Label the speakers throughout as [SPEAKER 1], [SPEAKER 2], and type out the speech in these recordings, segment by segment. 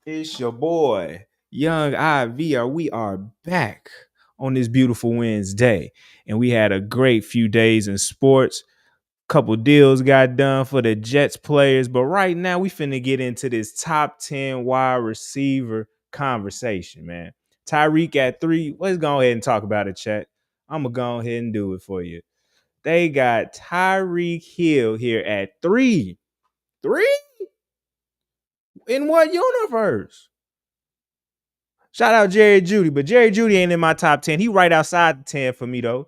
[SPEAKER 1] It's your boy, Young IV. We are back on this beautiful Wednesday, and we had a great few days in sports. Couple deals got done for the Jets players, but right now we finna get into this top 10 wide receiver conversation, man. Tyreek at 3. Let's go ahead and talk about it, chat. I'm gonna go ahead and do it for you. They got Tyreek Hill here at 3. 3? In what universe? Shout out Jerry Judy, but Jerry Judy ain't in my top 10. He right outside the 10 for me, though.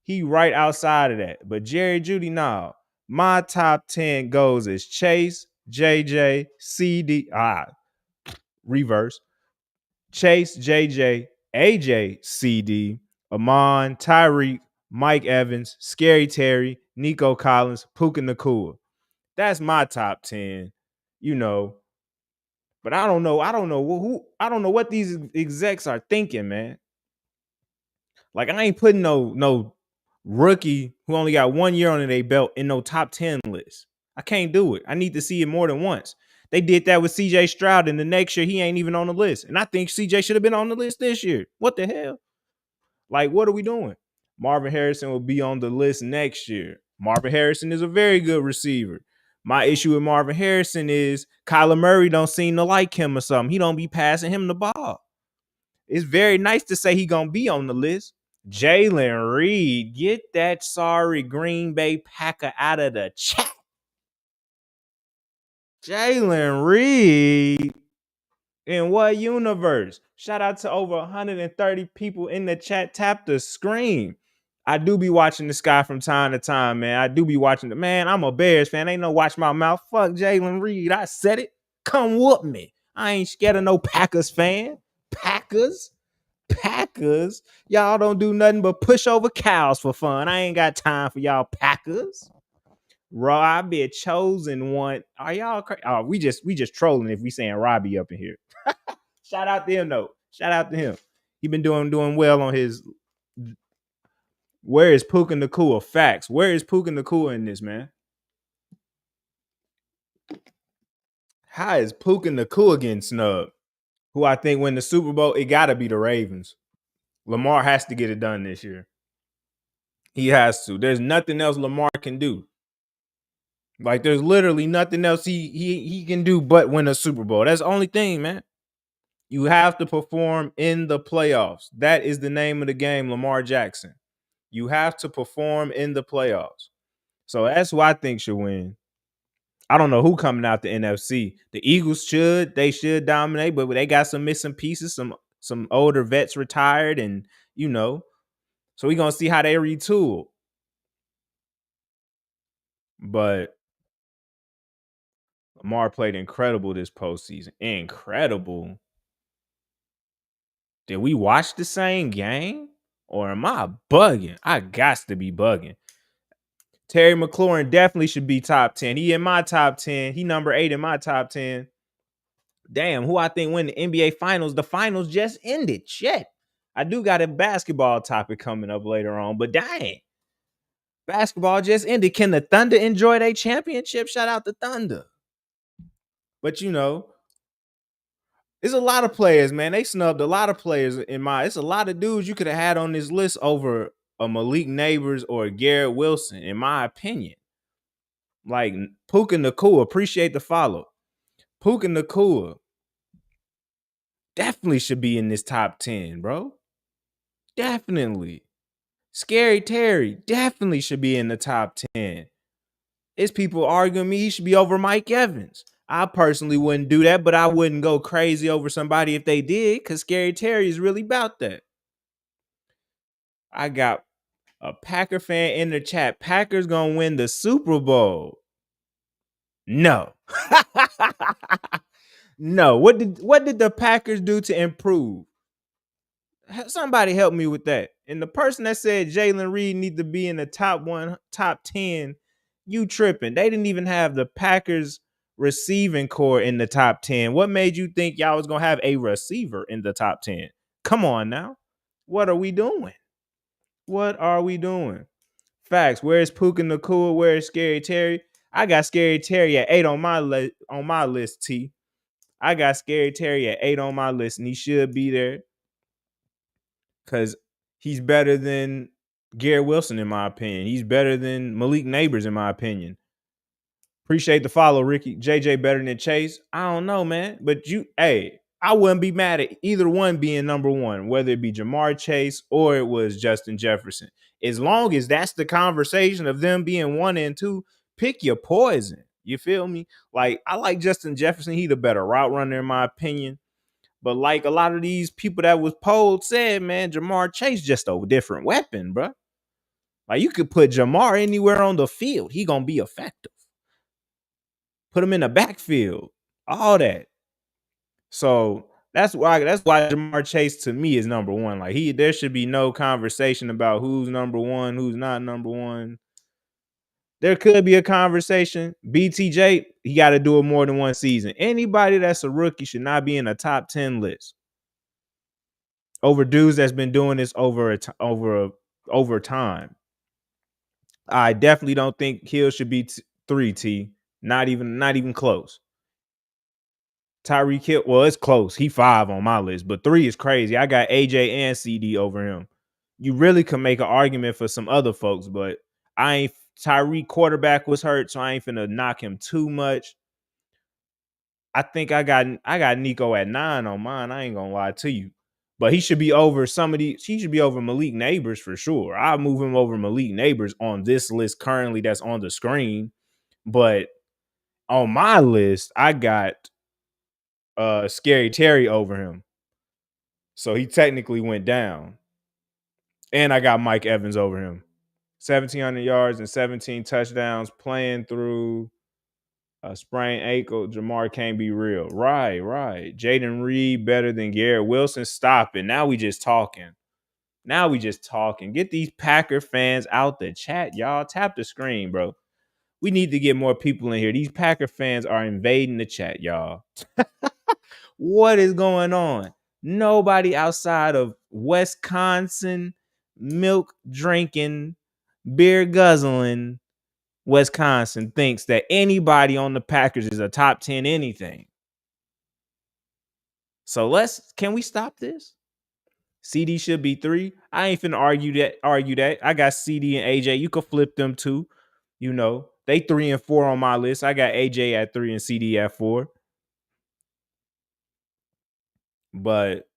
[SPEAKER 1] He right outside of that. But Jerry Judy, nah. My top 10 goes as Chase, JJ, CD. Reverse. Chase, JJ, AJ, CD, Amon, Tyreek, Mike Evans, Scary Terry, Nico Collins, Puka Nakua. That's my top 10. You know, but I don't know. I don't know what these execs are thinking, man. Like I ain't putting no rookie who only got 1 year on their belt in no top 10 list. I can't do it. I need to see it more than once. They did that with CJ Stroud, and the next year he ain't even on the list. And I think CJ should have been on the list this year. What the hell? Like, what are we doing? Marvin Harrison will be on the list next year. Marvin Harrison is a very good receiver. My issue with Marvin Harrison is Kyler Murray don't seem to like him or something. He don't be passing him the ball. It's very nice to say he gonna be on the list. Jalen Reed, get that sorry Green Bay Packer out of the chat. Jalen Reed, in what universe? Shout out to over 130 people in the chat. Tap the screen. I do be watching this guy from time to time, man. I do be watching the man. I'm a Bears fan. Ain't no watch my mouth. Fuck Jalen Reed. I said it. Come whoop me. I ain't scared of no Packers fan. Packers. Y'all don't do nothing but push over cows for fun. I ain't got time for y'all Packers. Robbie a chosen one. Are y'all crazy? Oh, we just trolling if we saying Robbie up in here. Shout out to him though. Shout out to him. He been doing well on his. Where is Puka Nakua? Facts. Where is Puka Nakua in this, man? How is Puka Nakua getting snubbed? Who I think win the Super Bowl? It gotta be the Ravens. Lamar has to get it done this year. He has to. There's nothing else Lamar can do. Like there's literally nothing else he can do but win a Super Bowl. That's the only thing, man. You have to perform in the playoffs. That is the name of the game, Lamar Jackson. You have to perform in the playoffs. So that's who I think should win. I don't know who coming out the NFC. The Eagles should dominate, but they got some missing pieces, some older vets retired, and so we're gonna see how they retool. But Lamar played incredible this postseason. Incredible. Did we watch the same game? Or am I bugging? I got to be bugging. Terry McLaurin definitely should be top 10. He in my top 10. He number 8 in my top 10. Damn, who I think win the NBA Finals? The finals just ended. Shit. I do got a basketball topic coming up later on, but dang. Basketball just ended. Can the Thunder enjoy their championship? Shout out to Thunder. But there's a lot of players, man. They snubbed a lot of players in my. It's a lot of dudes you could have had on this list over a Malik Neighbors or a Garrett Wilson, in my opinion. Like Puka Nakua, appreciate the follow. Puka Nakua definitely should be in this top 10, bro. Definitely. Scary Terry definitely should be in the top 10. It's people arguing me he should be over Mike Evans. I personally wouldn't do that, but I wouldn't go crazy over somebody if they did, because Scary Terry is really about that. I got a Packer fan in the chat. Packers gonna win the Super Bowl. No. No. What did the Packers do to improve? Somebody help me with that. And the person that said Jalen Reed need to be in the top 10, you tripping. They didn't even have the Packers receiving core in the top 10. What made you think y'all was going to have a receiver in the top 10? Come on now. What are we doing? What are we doing? Facts. Where's Puka Nakua? Where's Scary Terry? I got Scary Terry at 8 on my list, T. I got Scary Terry at 8 on my list, and he should be there because he's better than Garrett Wilson, in my opinion. He's better than Malik Neighbors, in my opinion. Appreciate the follow, Ricky. JJ better than Chase. I don't know, man. But I wouldn't be mad at either one being number one, whether it be Jamar Chase or it was Justin Jefferson. As long as that's the conversation of them being 1 and 2, pick your poison. You feel me? Like, I like Justin Jefferson. He the better route runner, in my opinion. But like a lot of these people that was polled said, man, Jamar Chase just a different weapon, bro. Like, you could put Jamar anywhere on the field. He going to be effective. Put him in the backfield. All that. So that's why Jamar Chase to me is number one. Like, there should be no conversation about who's number one, who's not number one. There could be a conversation. BTJ, he got to do it more than one season. Anybody that's a rookie should not be in a top 10 list over dudes that's been doing this over time. I definitely don't think Hill should be 3 T. Not even close. Tyreek Hill, well, it's close. He 5 on my list, but 3 is crazy. I got AJ and CD over him. You really could make an argument for some other folks, but Tyreek quarterback was hurt, so I ain't finna knock him too much. I think I got Nico at 9 on mine. I ain't gonna lie to you. But he should be over he should be over Malik Neighbors for sure. I'll move him over Malik Neighbors on this list currently that's on the screen. But on my list, I got Scary Terry over him. So he technically went down. And I got Mike Evans over him. 1,700 yards and 17 touchdowns playing through a sprained ankle. Jamar can't be real. Right. Jaden Reed better than Garrett Wilson. Stop it. Now we just talking. Get these Packer fans out the chat, y'all. Tap the screen, bro. We need to get more people in here. These Packer fans are invading the chat, y'all. What is going on? Nobody outside of Wisconsin, milk drinking, beer guzzling Wisconsin thinks that anybody on the Packers is a top 10 anything. So can we stop this? CD should be 3. I ain't finna argue that. I got CD and AJ. You could flip them too. You know, they 3 and 4 on my list. I got AJ at 3 and CD at 4. But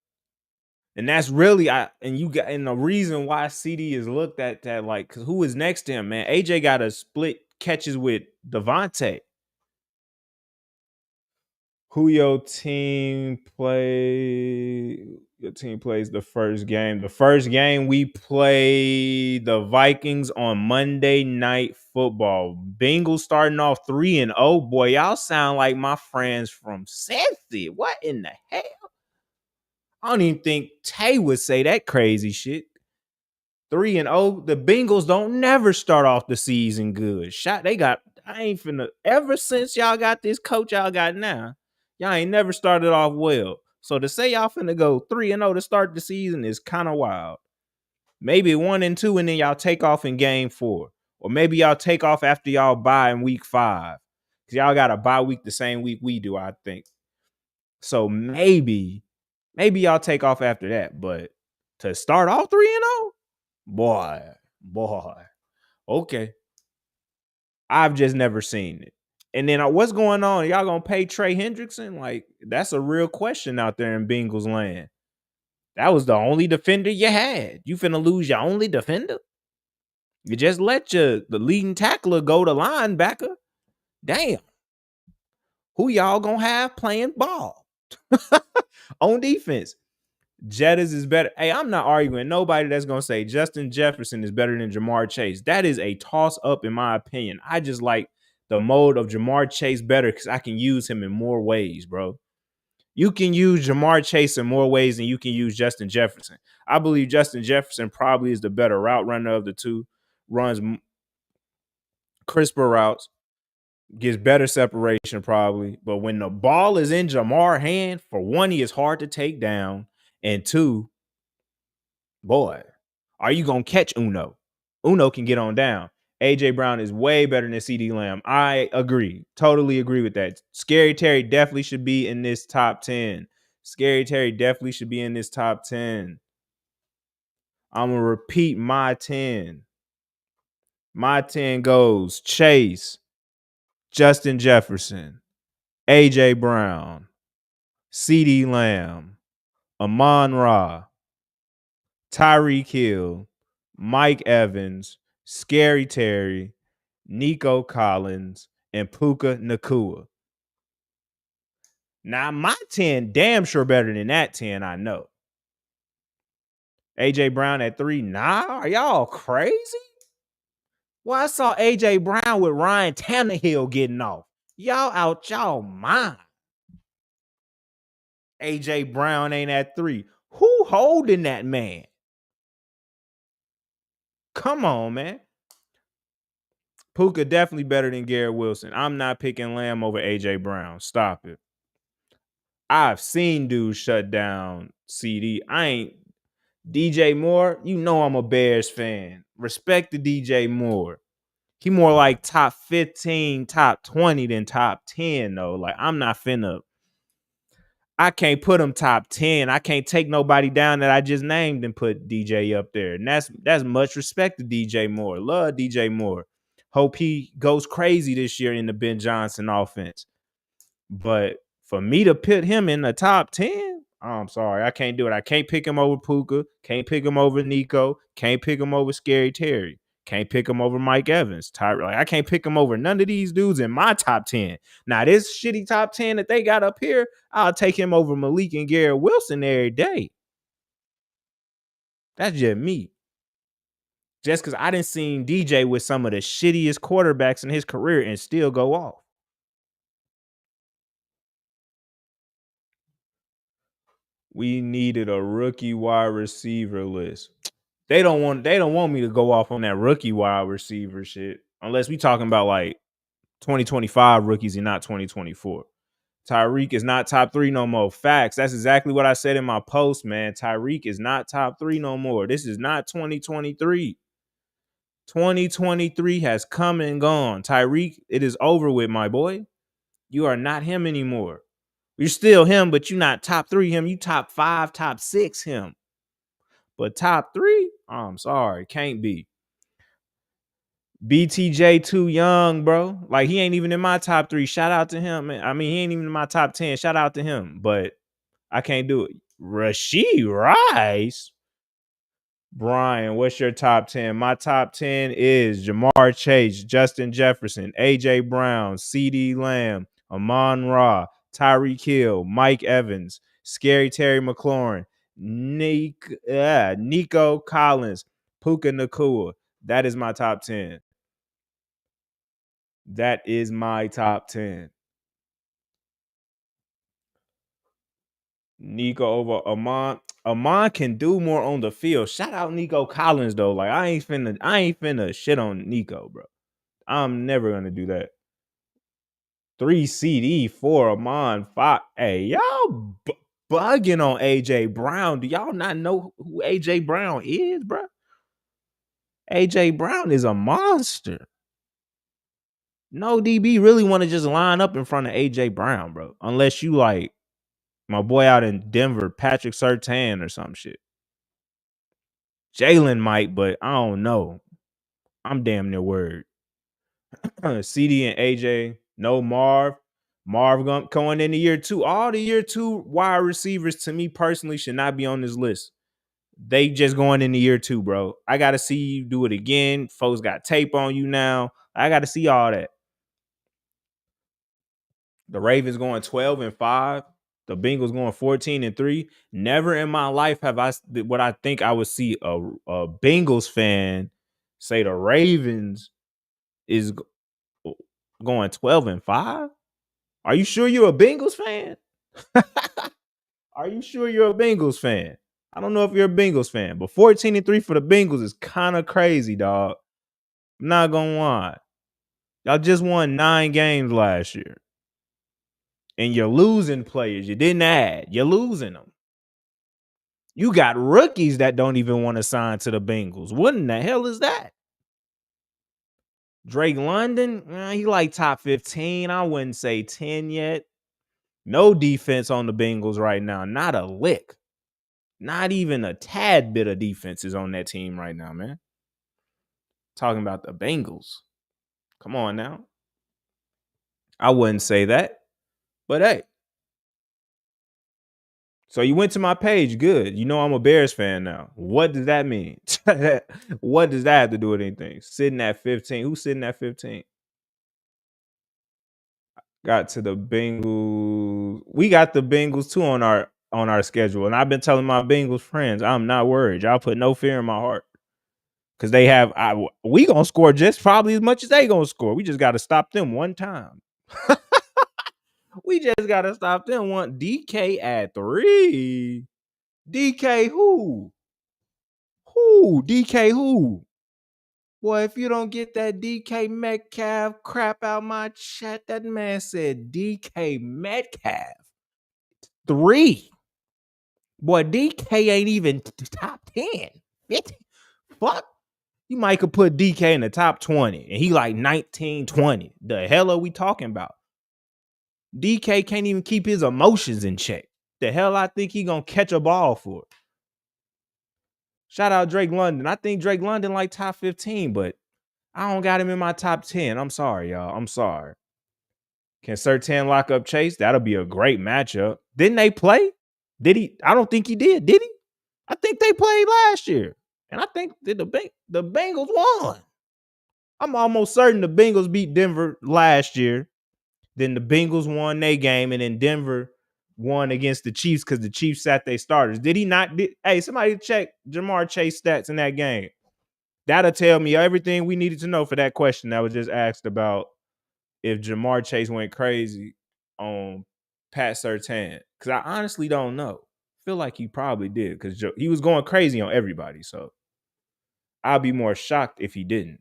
[SPEAKER 1] that's really the reason why CD is looked at that, like, cause who is next to him, man? AJ got to split catches with Devontae. Who your team play? Your team plays the first game. The first game we play the Vikings on Monday Night Football. Bengals starting off 3-0. Boy, y'all sound like my friends from Cincy. What in the hell? I don't even think Tay would say that crazy shit. 3-0. The Bengals don't never start off the season good. Ever since y'all got this coach y'all got now, y'all ain't never started off well. So to say y'all finna go 3-0 to start the season is kind of wild. Maybe 1-2 and then y'all take off in game 4. Or maybe y'all take off after y'all bye in week 5. Because y'all got a bye week the same week we do, I think. So maybe y'all take off after that. But to start off 3-0, boy. Okay. I've just never seen it. And then what's going on? Y'all gonna pay Trey Hendrickson? Like, that's a real question out there in Bengals land. That was the only defender you had. You finna lose your only defender? You just let the leading tackler go to linebacker? Damn. Who y'all gonna have playing ball on defense? Jettas is better. Hey, I'm not arguing nobody that's going to say Justin Jefferson is better than Jamar Chase. That is a toss up in my opinion. I just like the mode of Jamar Chase better because I can use him in more ways, bro. You can use Jamar Chase in more ways than you can use Justin Jefferson. I believe Justin Jefferson probably is the better route runner of the two, runs crisper routes, gets better separation probably. But when the ball is in Jamar's hand, for one, he is hard to take down. And 2, boy, are you going to catch Uno? Uno can get on down. AJ Brown is way better than CD Lamb. I agree. Totally agree with that. Scary Terry definitely should be in this top 10. Scary Terry definitely should be in this top 10. I'm going to repeat my 10. My 10 goes Chase, Justin Jefferson, AJ Brown, CD Lamb, Amon Ra, Tyreek Hill, Mike Evans, Scary Terry, Nico Collins, and Puka Nakua. Now, my 10 damn sure better than that 10, I know. AJ Brown at 3. Nah, are y'all crazy? Well, I saw AJ Brown with Ryan Tannehill getting off. Y'all out y'all mind. AJ Brown ain't at 3. Who holding that man? Come on, man. Puka definitely better than Garrett Wilson. I'm not picking Lamb over AJ Brown. Stop it. I've seen dudes shut down CD. I ain't DJ Moore. You know I'm a Bears fan. Respect the DJ Moore. He more like top 15, top 20 than top 10, though. Like, I'm not finna. I can't put him top 10. I can't take nobody down that I just named and put DJ up there. And that's much respect to DJ Moore. Love DJ Moore. Hope he goes crazy this year in the Ben Johnson offense. But for me to put him in the top 10, I'm sorry. I can't do it. I can't pick him over Puka. Can't pick him over Nico. Can't pick him over Scary Terry. Can't pick him over Mike Evans. Like, I can't pick him over none of these dudes in my top 10. Now, this shitty top 10 that they got up here, I'll take him over Malik and Garrett Wilson every day. That's just me. Just because I didn't see DJ with some of the shittiest quarterbacks in his career and still go off. We needed a rookie wide receiver list. They don't want me to go off on that rookie wide receiver shit unless we talking about like 2025 rookies and not 2024. Tyreek is not top 3 no more. Facts. That's exactly what I said in my post, man. Tyreek is not top 3 no more. This is not 2023. 2023 has come and gone. Tyreek, it is over with, my boy. You are not him anymore. You're still him, but you're not top 3 him. You top 5, top 6 him. But top 3, I'm sorry, can't be. BTJ too young, bro. Like, he ain't even in my top 3. Shout out to him, man. I mean, he ain't even in my top 10. Shout out to him, but I can't do it. Rashee Rice. Brian, what's your top 10? My top 10 is Jamar Chase, Justin Jefferson, AJ Brown, CD Lamb, Amon Ra, Tyreek Hill, Mike Evans, Scary Terry McLaurin, Nico Collins, Puka Nakua. That is my top 10. That is my top 10. Nico over Amon. Amon can do more on the field. Shout out Nico Collins though. Like, I ain't finna shit on Nico, bro. I'm never gonna do that. 3 CD, 4 Amon, 5. Hey, y'all bugging on AJ Brown. Do y'all not know who AJ Brown is, bro? AJ Brown is a monster. No DB really want to just line up in front of AJ Brown, bro. Unless you like my boy out in Denver, Patrick Surtain or some shit. Jalen might, but I don't know. I'm damn near word. CD and AJ, no Marv. Marv going into year 2. All the year 2 wide receivers, to me personally, should not be on this list. They just going into year 2, bro. I got to see you do it again. Folks got tape on you now. I got to see all that. The Ravens going 12-5. The Bengals going 14-3. Never in my life have I what I think I would see a Bengals fan say the Ravens is going 12-5. Are you sure you're a Bengals fan? Are you sure you're a Bengals fan? I don't know if you're a Bengals fan, but 14-3 for the Bengals is kind of crazy, dog. I'm not gonna lie. Y'all just won 9 games last year. And you're losing players. You didn't add. You're losing them. You got rookies that don't even want to sign to the Bengals. What in the hell is that? Drake London, he like top 15. I wouldn't say 10 yet. No defense on the Bengals right now. Not a lick. Not even a tad bit of defense is on that team right now, man. Talking about the Bengals. Come on now. I wouldn't say that. But hey. So you went to my page. Good. You know I'm a Bears fan now. What does that mean? What does that have to do with anything? Sitting at 15. Who's sitting at 15? Got to the Bengals. We got the Bengals too on our schedule. And I've been telling my Bengals friends, I'm not worried. Y'all put no fear in my heart. Because we gonna score just probably as much as they gonna score. We just gotta stop them one time. We just gotta stop them one. DK at 3. DK who? Who? DK who? Boy, if you don't get that DK Metcalf crap out my chat, that man said DK Metcalf 3. Boy, DK ain't even top 10. 50. Fuck. You might could put DK in the top 20 and he like 19, 20. The hell are we talking about? DK can't even keep his emotions in check. The hell I think he gonna catch a ball for? Shout out Drake London. I think Drake London like top 15, but I don't got him in my top 10. I'm sorry, y'all. I'm sorry. Can Surtain lock up Chase? That'll be a great matchup. Didn't they play? Did he? I don't think he did. Did he? I think they played last year. And I think that the Bengals won. I'm almost certain the Bengals beat Denver last year. Then the Bengals won their game, and then Denver won against the Chiefs because the Chiefs sat their starters. Did he not? Hey, somebody check Jamar Chase stats in that game. That'll tell me everything we needed to know for that question that was just asked about if Jamar Chase went crazy on Pat Surtain. Because I honestly don't know. Feel like he probably did because he was going crazy on everybody. So I'll be more shocked if he didn't.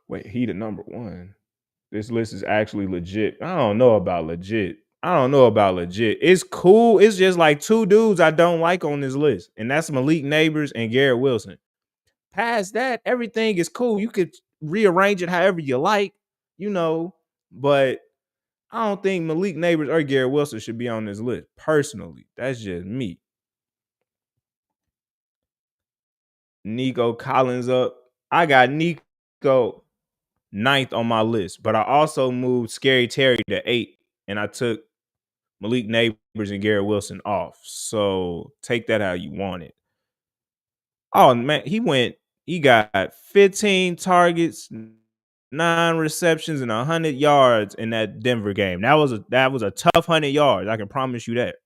[SPEAKER 1] Wait, he the number one. This list is actually legit. I don't know about legit. It's cool. It's just like two dudes I don't like on this list, and that's Malik Neighbors and Garrett Wilson. Past that, everything is cool. You could rearrange it however you like, but I don't think Malik Neighbors or Garrett Wilson should be on this list. Personally, that's just me. Nico Collins up. I got Nico 9th on my list, but I also moved Scary Terry to 8, and I took Malik Neighbors and Garrett Wilson off. So take that how you want it. Oh man, he got 15 targets, 9 receptions, and 100 yards in that Denver game. That was a tough 100 yards. I can promise you that.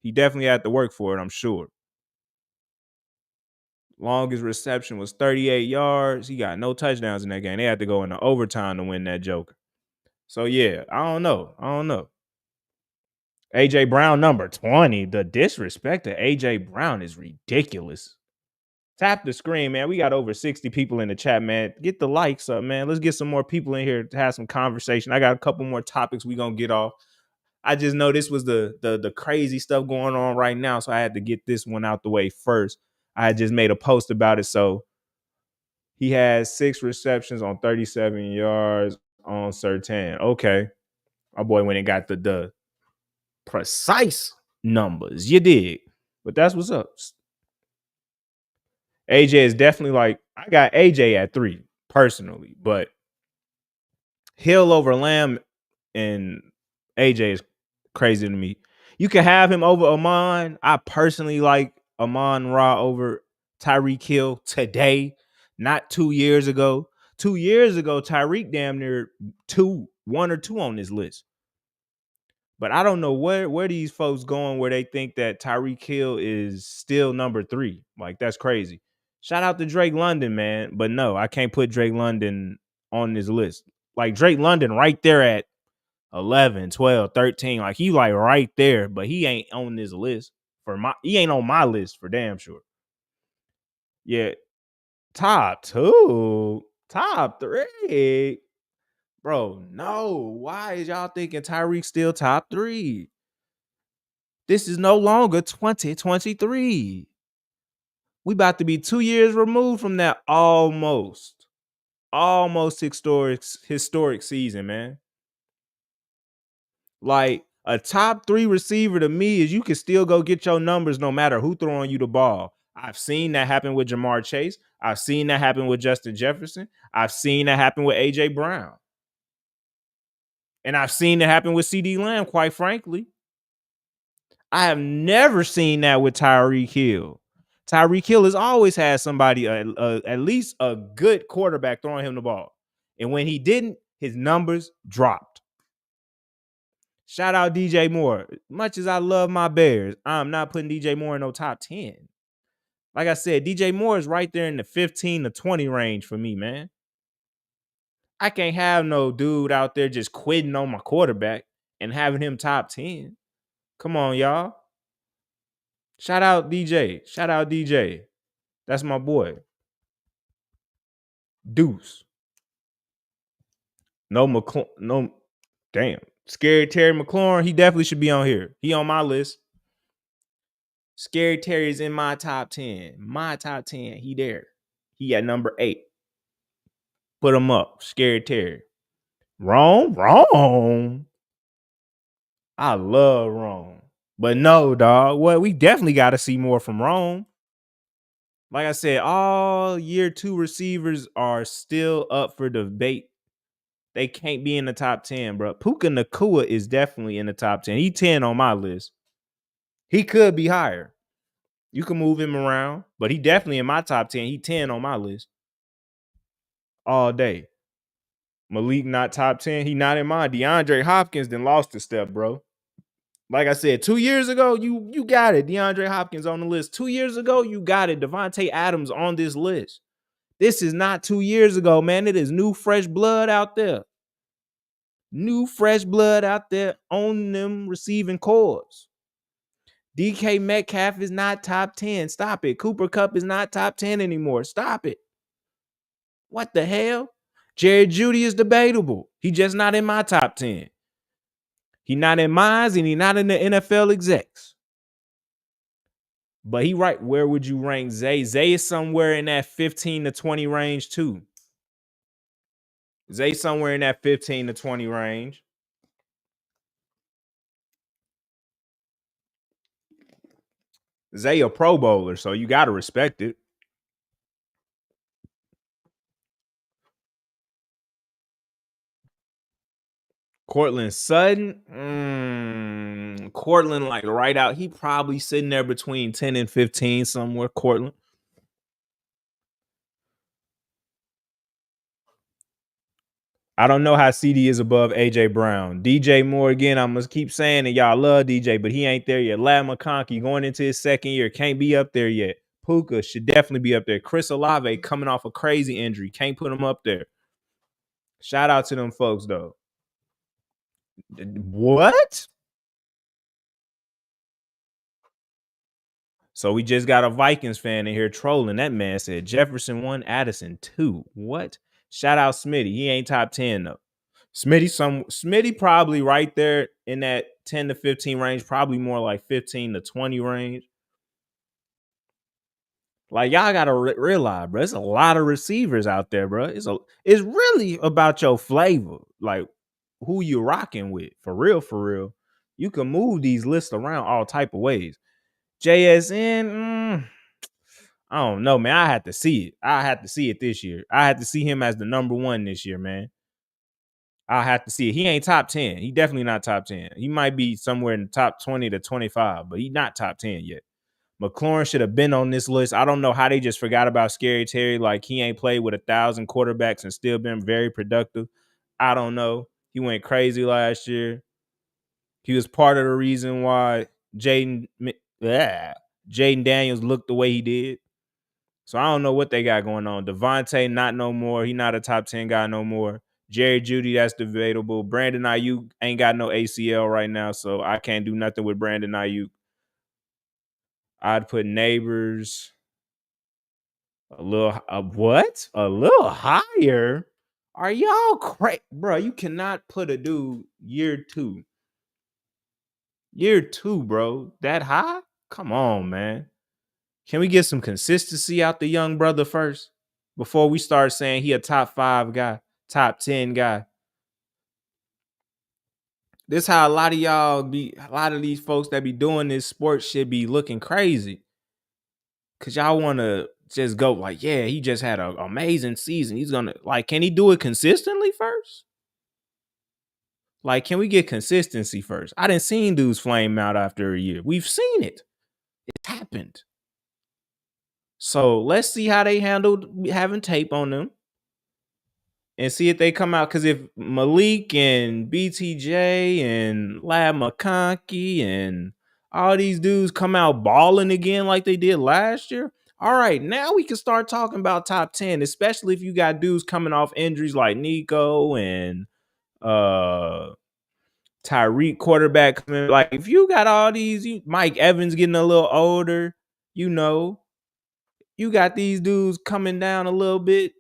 [SPEAKER 1] He definitely had to work for it, I'm sure. Longest reception was 38 yards. He got no touchdowns in that game. They had to go into overtime to win that joker. So yeah, I don't know. AJ Brown number 20. The disrespect to AJ Brown is ridiculous. Tap the screen, man. We got over 60 people in the chat, man. Get the likes up, man. Let's get some more people in here to have some conversation. I got a couple more topics we gonna get off. I just know this was the crazy stuff going on right now, so I had to get this one out the way first. I just made a post about it. So he has 6 receptions on 37 yards on Surtain. Okay. My boy went and got the precise numbers. You did. But that's what's up. AJ is definitely like, I got AJ at 3 personally, but Hill over Lamb and AJ is crazy to me. You can have him over Amon. I personally like Amon Ra over Tyreek Hill today, not 2 years ago. 2 years ago, Tyreek damn near 1 or 2 on this list. But I don't know where these folks going where they think that Tyreek Hill is still number 3. Like, that's crazy. Shout out to Drake London, man. But no, I can't put Drake London on this list. Like, Drake London right there at 11, 12, 13. Like, he like right there, but he ain't on this list. He ain't on my list for damn sure. Yeah. Top 2. Top 3. Bro, no. Why is y'all thinking Tyreek still top 3? This is no longer 2023. We about to be 2 years removed from that almost historic season, man. Like a top 3 receiver to me is you can still go get your numbers no matter who throwing you the ball. I've seen that happen with Jamar Chase. I've seen that happen with Justin Jefferson. I've seen that happen with AJ Brown. And I've seen it happen with CD Lamb, quite frankly. I have never seen that with Tyreek Hill. Tyreek Hill has always had somebody, at least a good quarterback, throwing him the ball. And when he didn't, his numbers dropped. Shout out DJ Moore. Much as I love my Bears, I'm not putting DJ Moore in no top 10. Like I said, DJ Moore is right there in the 15 to 20 range for me, man. I can't have no dude out there just quitting on my quarterback and having him top 10. Come on, y'all. Shout out DJ. Shout out DJ. That's my boy. Deuce. No, damn. Scary Terry McLaurin, he definitely should be on here. He on my list. Scary Terry is in my top 10. My top 10. He there. He at number 8. Put him up. Scary Terry. Wrong. I love Rome. But no, dog. What we definitely got to see more from Rome. Like I said, all year 2 receivers are still up for debate. They can't be in the top 10, bro. Puka Nacua is definitely in the top 10. He 10 on my list. He could be higher. You can move him around, but he definitely in my top 10. He 10 on my list. All day. Malik not top 10. He not in mine. DeAndre Hopkins then lost a step, bro. Like I said, 2 years ago, you got it. DeAndre Hopkins on the list. 2 years ago, you got it. Devontae Adams on this list. This is not 2 years ago, man. It is new, fresh blood out there. New, fresh blood out there on them receiving cores. DK Metcalf is not top 10. Stop it. Cooper Kupp is not top 10 anymore. Stop it. What the hell? Jared Jeudy is debatable. He just not in my top 10. He not in mine, and he not in the NFL execs. But he right. Where would you rank Zay? Zay is somewhere in that 15 to 20 range too. Zay somewhere in that 15 to 20 range. Zay a Pro Bowler, so you got to respect it. Cortland Sutton, Cortland like right out. He probably sitting there between 10 and 15 somewhere. Cortland. I don't know how CD is above AJ Brown. DJ Moore, again, I'm going to keep saying it. Y'all love DJ, but he ain't there yet. Lad McConkey going into his second year. Can't be up there yet. Puka should definitely be up there. Chris Olave coming off a crazy injury. Can't put him up there. Shout out to them folks, though. What? So we just got a Vikings fan in here trolling. That man said Jefferson 1, Addison 2. What? Shout out Smitty. He ain't top 10 though. Smitty probably right there in that 10 to 15 range, probably more like 15 to 20 range. Like y'all gotta realize, bro, there's a lot of receivers out there, bro. It's really about your flavor, like who you rocking with, for real, for real. You can move these lists around all type of ways. JSN, I don't know, man. I had to see it. I had to see it this year. I had to see him as the number 1 this year, man. I have to see it. He ain't top 10. He definitely not top 10. He might be somewhere in the top 20 to 25, but he's not top 10 yet. McLaurin should have been on this list. I don't know how they just forgot about Scary Terry. Like he ain't played with 1,000 quarterbacks and still been very productive. I don't know. He went crazy last year. He was part of the reason why Jaden Daniels looked the way he did. So I don't know what they got going on. Devontae, not no more. He not a top 10 guy no more. Jerry Jeudy, that's debatable. Brandon Ayuk ain't got no ACL right now, so I can't do nothing with Brandon Ayuk. I'd put Neighbors a little higher. Are y'all crazy, bro? You cannot put a dude year 2. Year 2, bro. That high? Come on, man. Can we get some consistency out the young brother first before we start saying he a top 5 guy, top 10 guy? This how a lot of y'all be, a lot of these folks that be doing this sports shit be looking crazy. Cause y'all want to just go like, yeah, he just had an amazing season. He's gonna like, can he do it consistently first? Like, can we get consistency first? I didn't seen dudes flame out after a year. We've seen it. It happened. So let's see how they handled having tape on them and see if they come out. Because if Malik and BTJ and Lab McConkey and all these dudes come out balling again like they did last year, all right, now we can start talking about top 10, especially if you got dudes coming off injuries like Nico and Tyreek quarterback. Like if you got all these, Mike Evans getting a little older, you know, you got these dudes coming down a little bit,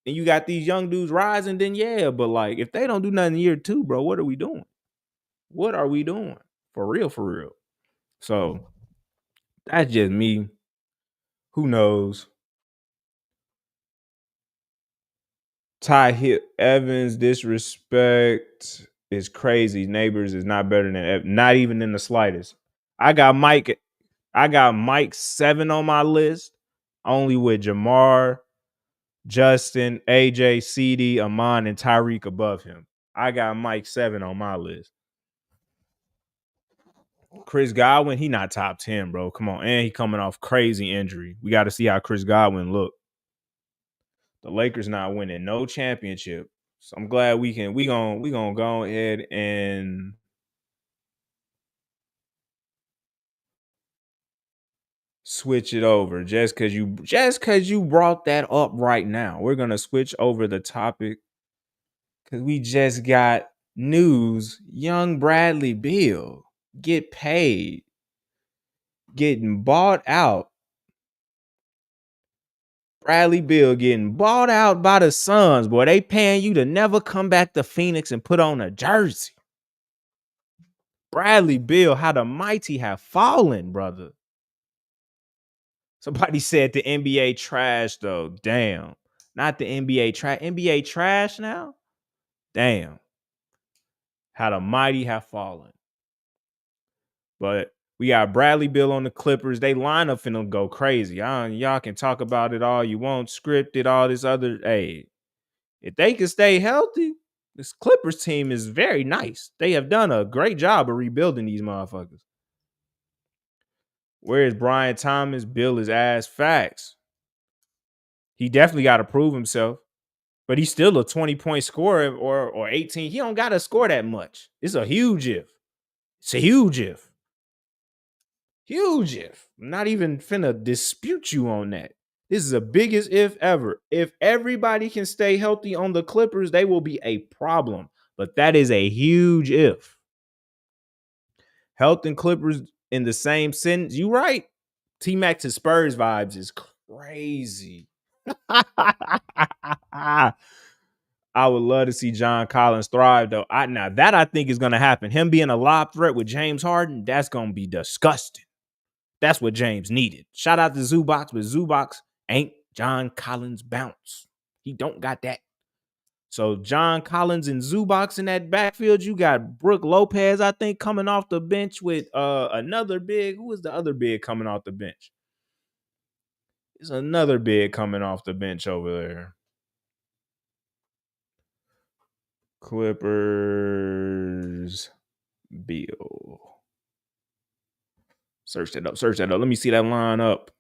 [SPEAKER 1] and you got these young dudes rising, then yeah. But like if they don't do nothing in year 2, bro, what are we doing? What are we doing? For real, for real. So that's just me. Who knows? Evans disrespect is crazy. Neighbors is not better than, not even in the slightest. I got Mike 7 on my list, only with Jamar, Justin, AJ, CD, Amon, and Tyreek above him. I got Mike 7 on my list. Chris Godwin, he not top 10, bro. Come on. And he coming off crazy injury. We got to see how Chris Godwin look. The Lakers not winning no championship. So I'm glad we gonna go ahead and switch it over just cause you brought that up right now. We're gonna switch over the topic because we just got news. Young Bradley Beal get paid, getting bought out. Bradley Beal getting bought out by the Suns, boy. They paying you to never come back to Phoenix and put on a jersey. Bradley Beal, how the mighty have fallen, brother. Somebody said the NBA trash, though. Damn. Not the NBA trash. NBA trash now? Damn. How the mighty have fallen. But we got Bradley Beal on the Clippers. They lineup finna go crazy. Y'all can talk about it all you want, scripted, all this other. Hey, if they can stay healthy, this Clippers team is very nice. They have done a great job of rebuilding these motherfuckers. Where is Brian Thomas? Bill his ass. Facts. He definitely got to prove himself. But he's still a 20-point scorer or 18. He don't got to score that much. It's a huge if. It's a huge if. Huge if. I'm not even finna dispute you on that. This is the biggest if ever. If everybody can stay healthy on the Clippers, they will be a problem. But that is a huge if. Health and Clippers in the same sentence. You right. T-Mac to Spurs vibes is crazy. I would love to see John Collins thrive, though. Now that I think is going to happen. Him being a lob threat with James Harden, that's going to be disgusting. That's what James needed. Shout out to Zubox, but Zubox ain't John Collins bounce. He don't got that. So John Collins and Zubox in that backfield. You got Brooke Lopez, I think, coming off the bench with another big. Who is the other big coming off the bench? There's another big coming off the bench over there. Clippers, Beal. Search that up. Let me see that line up.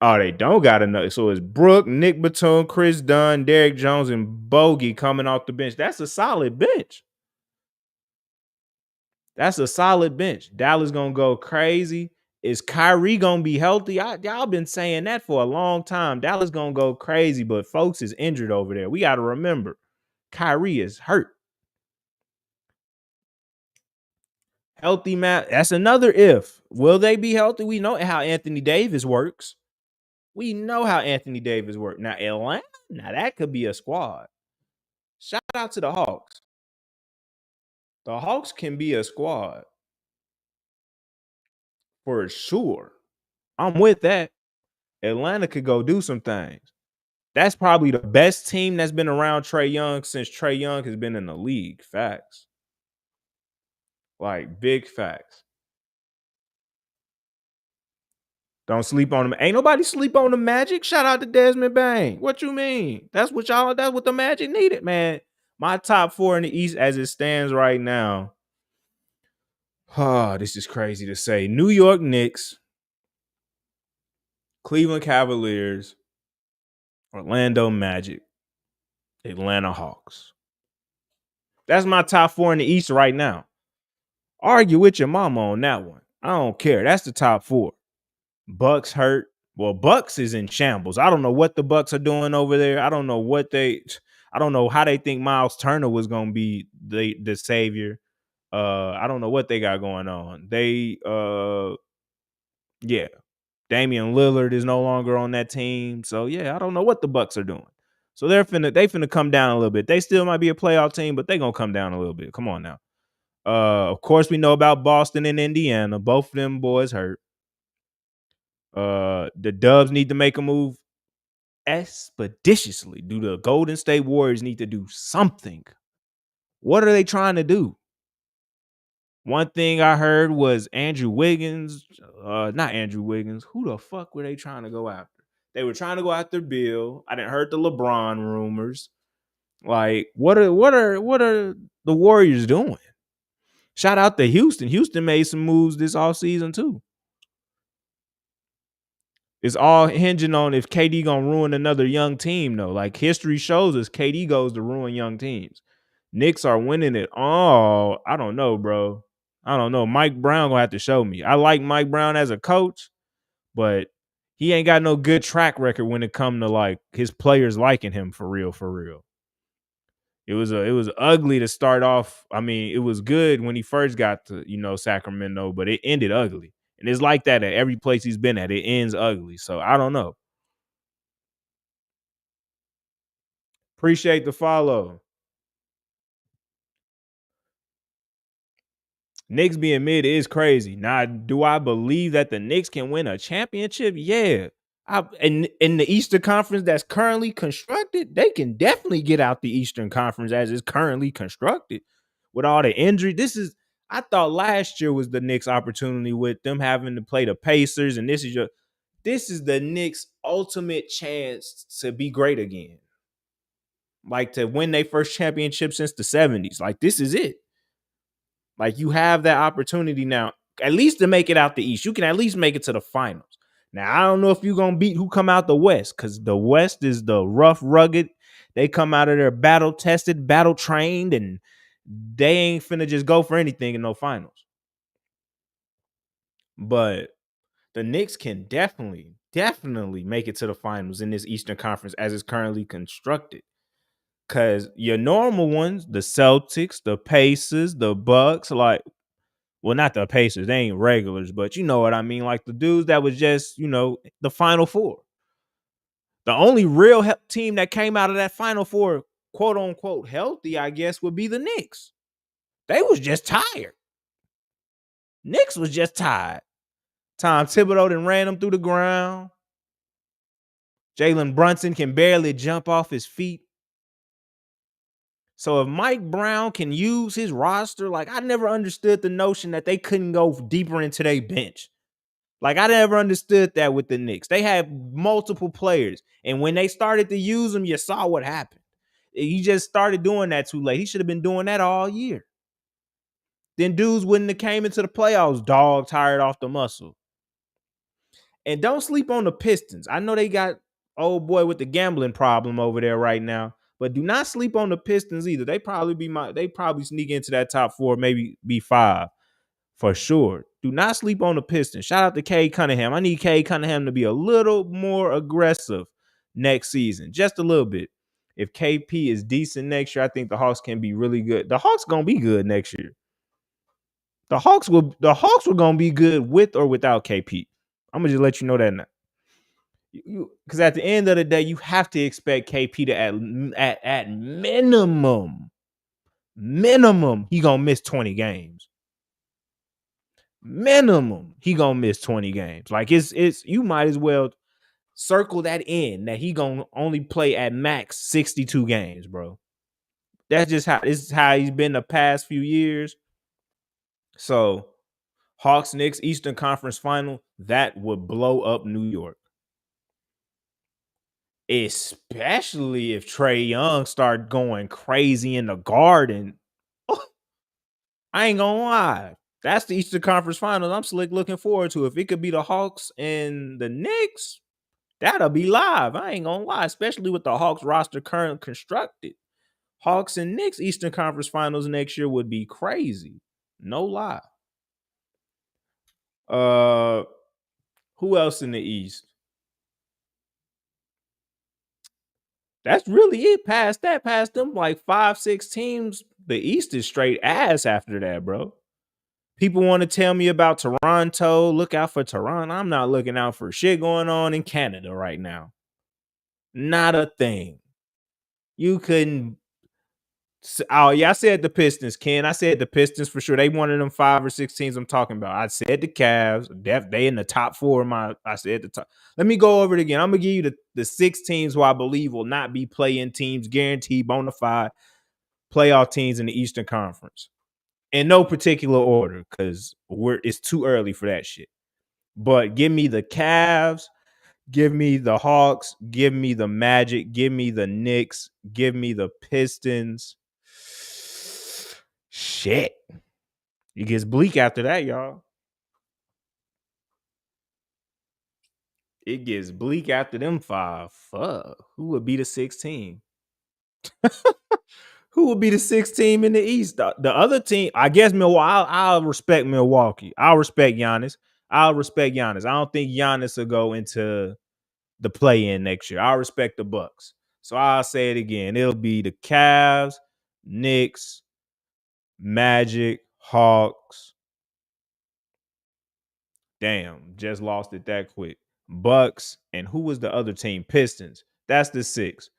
[SPEAKER 1] Oh, they don't got enough. So it's Brooke, Nick Batum, Chris Dunn, Derrick Jones, and Bogey coming off the bench. That's a solid bench. Dallas gonna go crazy. Is Kyrie gonna be healthy? Y'all been saying that for a long time. Dallas gonna go crazy, but folks is injured over there. We got to remember, Kyrie is hurt. Healthy, man. That's another if. Will they be healthy? We know how Anthony Davis works. Now Atlanta, now that could be a squad. Shout out to the Hawks. The Hawks can be a squad for sure. I'm with that. Atlanta could go do some things. That's probably the best team that's been around Trae Young since Trae Young has been in the league. Facts. Like big facts. Don't sleep on them. Ain't nobody sleep on the Magic. Shout out to Desmond Bain. What you mean? That's what the Magic needed, man. My top 4 in the East as it stands right now. Oh, this is crazy to say. New York Knicks, Cleveland Cavaliers, Orlando Magic, Atlanta Hawks. That's my top 4 in the East right now. Argue with your mama on that one. I don't care. That's the top 4. Bucks hurt. Well, Bucks is in shambles. I don't know what the Bucks are doing over there. I don't know how they think Miles Turner was going to be the savior. I don't know what they got going on. Yeah. Damian Lillard is no longer on that team. So yeah, I don't know what the Bucks are doing. So they finna come down a little bit. They still might be a playoff team, but they gonna come down a little bit. Come on now. Of course, we know about Boston and Indiana. Both of them boys hurt. The Dubs need to make a move expeditiously. Do the Golden State Warriors need to do something? What are they trying to do? One thing I heard was Andrew Wiggins. Not Andrew Wiggins. Who the fuck were they trying to go after? They were trying to go after Beal. I didn't heard the LeBron rumors. Like, what are the Warriors doing? Shout out to Houston. Houston made some moves this offseason too. It's all hinging on if KD gonna ruin another young team, though. Like history shows us, KD goes to ruin young teams. Knicks are winning it. Oh, I don't know, bro. I don't know. Mike Brown gonna have to show me. I like Mike Brown as a coach, but he ain't got no good track record when it come to like his players liking him for real, for real. It was ugly to start off. I mean, it was good when he first got to, Sacramento, but it ended ugly. And it's like that at every place he's been at. It ends ugly. So I don't know. Appreciate the follow. Knicks being mid is crazy. Now, do I believe that the Knicks can win a championship? Yeah. In the Eastern Conference that's currently constructed, they can definitely get out the Eastern Conference as it's currently constructed. With all the injury, I thought last year was the Knicks' opportunity with them having to play the Pacers, and this is the Knicks' ultimate chance to be great again. Like to win their first championship since the 70s. Like this is it. Like you have that opportunity now, at least to make it out the East. You can at least make it to the finals. Now, I don't know if you're going to beat who come out the West, because the West is the rough, rugged. They come out of there battle-tested, battle-trained, and they ain't finna just go for anything in no finals. But the Knicks can definitely make it to the finals in this Eastern Conference as it's currently constructed. Because your normal ones, the Celtics, the Pacers, the Bucks, like, well, not the Pacers. They ain't regulars, but you know what I mean. Like the dudes that was just, the Final Four. The only real team that came out of that Final Four, quote unquote, healthy, I guess, would be the Knicks. They was just tired. Knicks was just tired. Tom Thibodeau done ran them through the ground. Jalen Brunson can barely jump off his feet. So if Mike Brown can use his roster, like I never understood the notion that they couldn't go deeper into their bench. Like I never understood that with the Knicks. They had multiple players, and when they started to use them, you saw what happened. He just started doing that too late. He should have been doing that all year. Then dudes wouldn't have came into the playoffs dog tired off the muscle. And don't sleep on the Pistons. I know they got old boy with the gambling problem over there right now, but do not sleep on the Pistons either. They probably sneak into that top 4, maybe be 5 for sure. Do not sleep on the Pistons. Shout out to Cade Cunningham. I need Cade Cunningham to be a little more aggressive next season, just a little bit. If KP is decent next year, I think the Hawks can be really good. The Hawks gonna be good next year. The Hawks were gonna be good with or without KP. I'm gonna just let you know that now. Because at the end of the day, you have to expect KP to at minimum, he gonna miss 20 games. Minimum, he gonna miss 20 games. Like it's you might as well circle that in that he gonna only play at max 62 games, bro. That's just how this is how he's been the past few years. So Hawks Knicks Eastern Conference Final, that would blow up New York. Especially if Trey Young start going crazy in the Garden. Oh, I ain't gonna lie. That's the Eastern Conference Finals I'm slick looking forward to. If it could be the Hawks and the Knicks, that'll be live. I ain't gonna lie, especially with the Hawks roster currently constructed. Hawks and Knicks Eastern Conference Finals next year would be crazy. No lie. Uh, who else in the East? That's really it. Past them like 5, 6 teams, the East is straight ass after that, bro. People want to tell me about Toronto. Look out for Toronto. I'm not looking out for shit going on in Canada right now. Not a thing. You couldn't. Oh yeah, I said the Pistons, Ken. I said the Pistons for sure. They one of them 5 or 6 teams I'm talking about. I said the Cavs. They in the top 4 of my. I said the top. Let me go over it again. I'm gonna give you the 6 teams who I believe will not be playing teams, guaranteed, bona fide playoff teams in the Eastern Conference. In no particular order, because it's too early for that shit. But give me the Cavs, give me the Hawks, give me the Magic, give me the Knicks, give me the Pistons. Shit. It gets bleak after that, y'all. It gets bleak after them 5. Fuck. Who would be the 6th team? Who would be the 6th team in the East? The other team, I guess Milwaukee. I'll respect Milwaukee. I'll respect Giannis. I don't think Giannis will go into the play-in next year. I'll respect the Bucks. So I'll say it again. It'll be the Cavs, Knicks, Magic, Hawks. Damn, just lost it that quick. Bucks, and who was the other team? Pistons. That's the 6.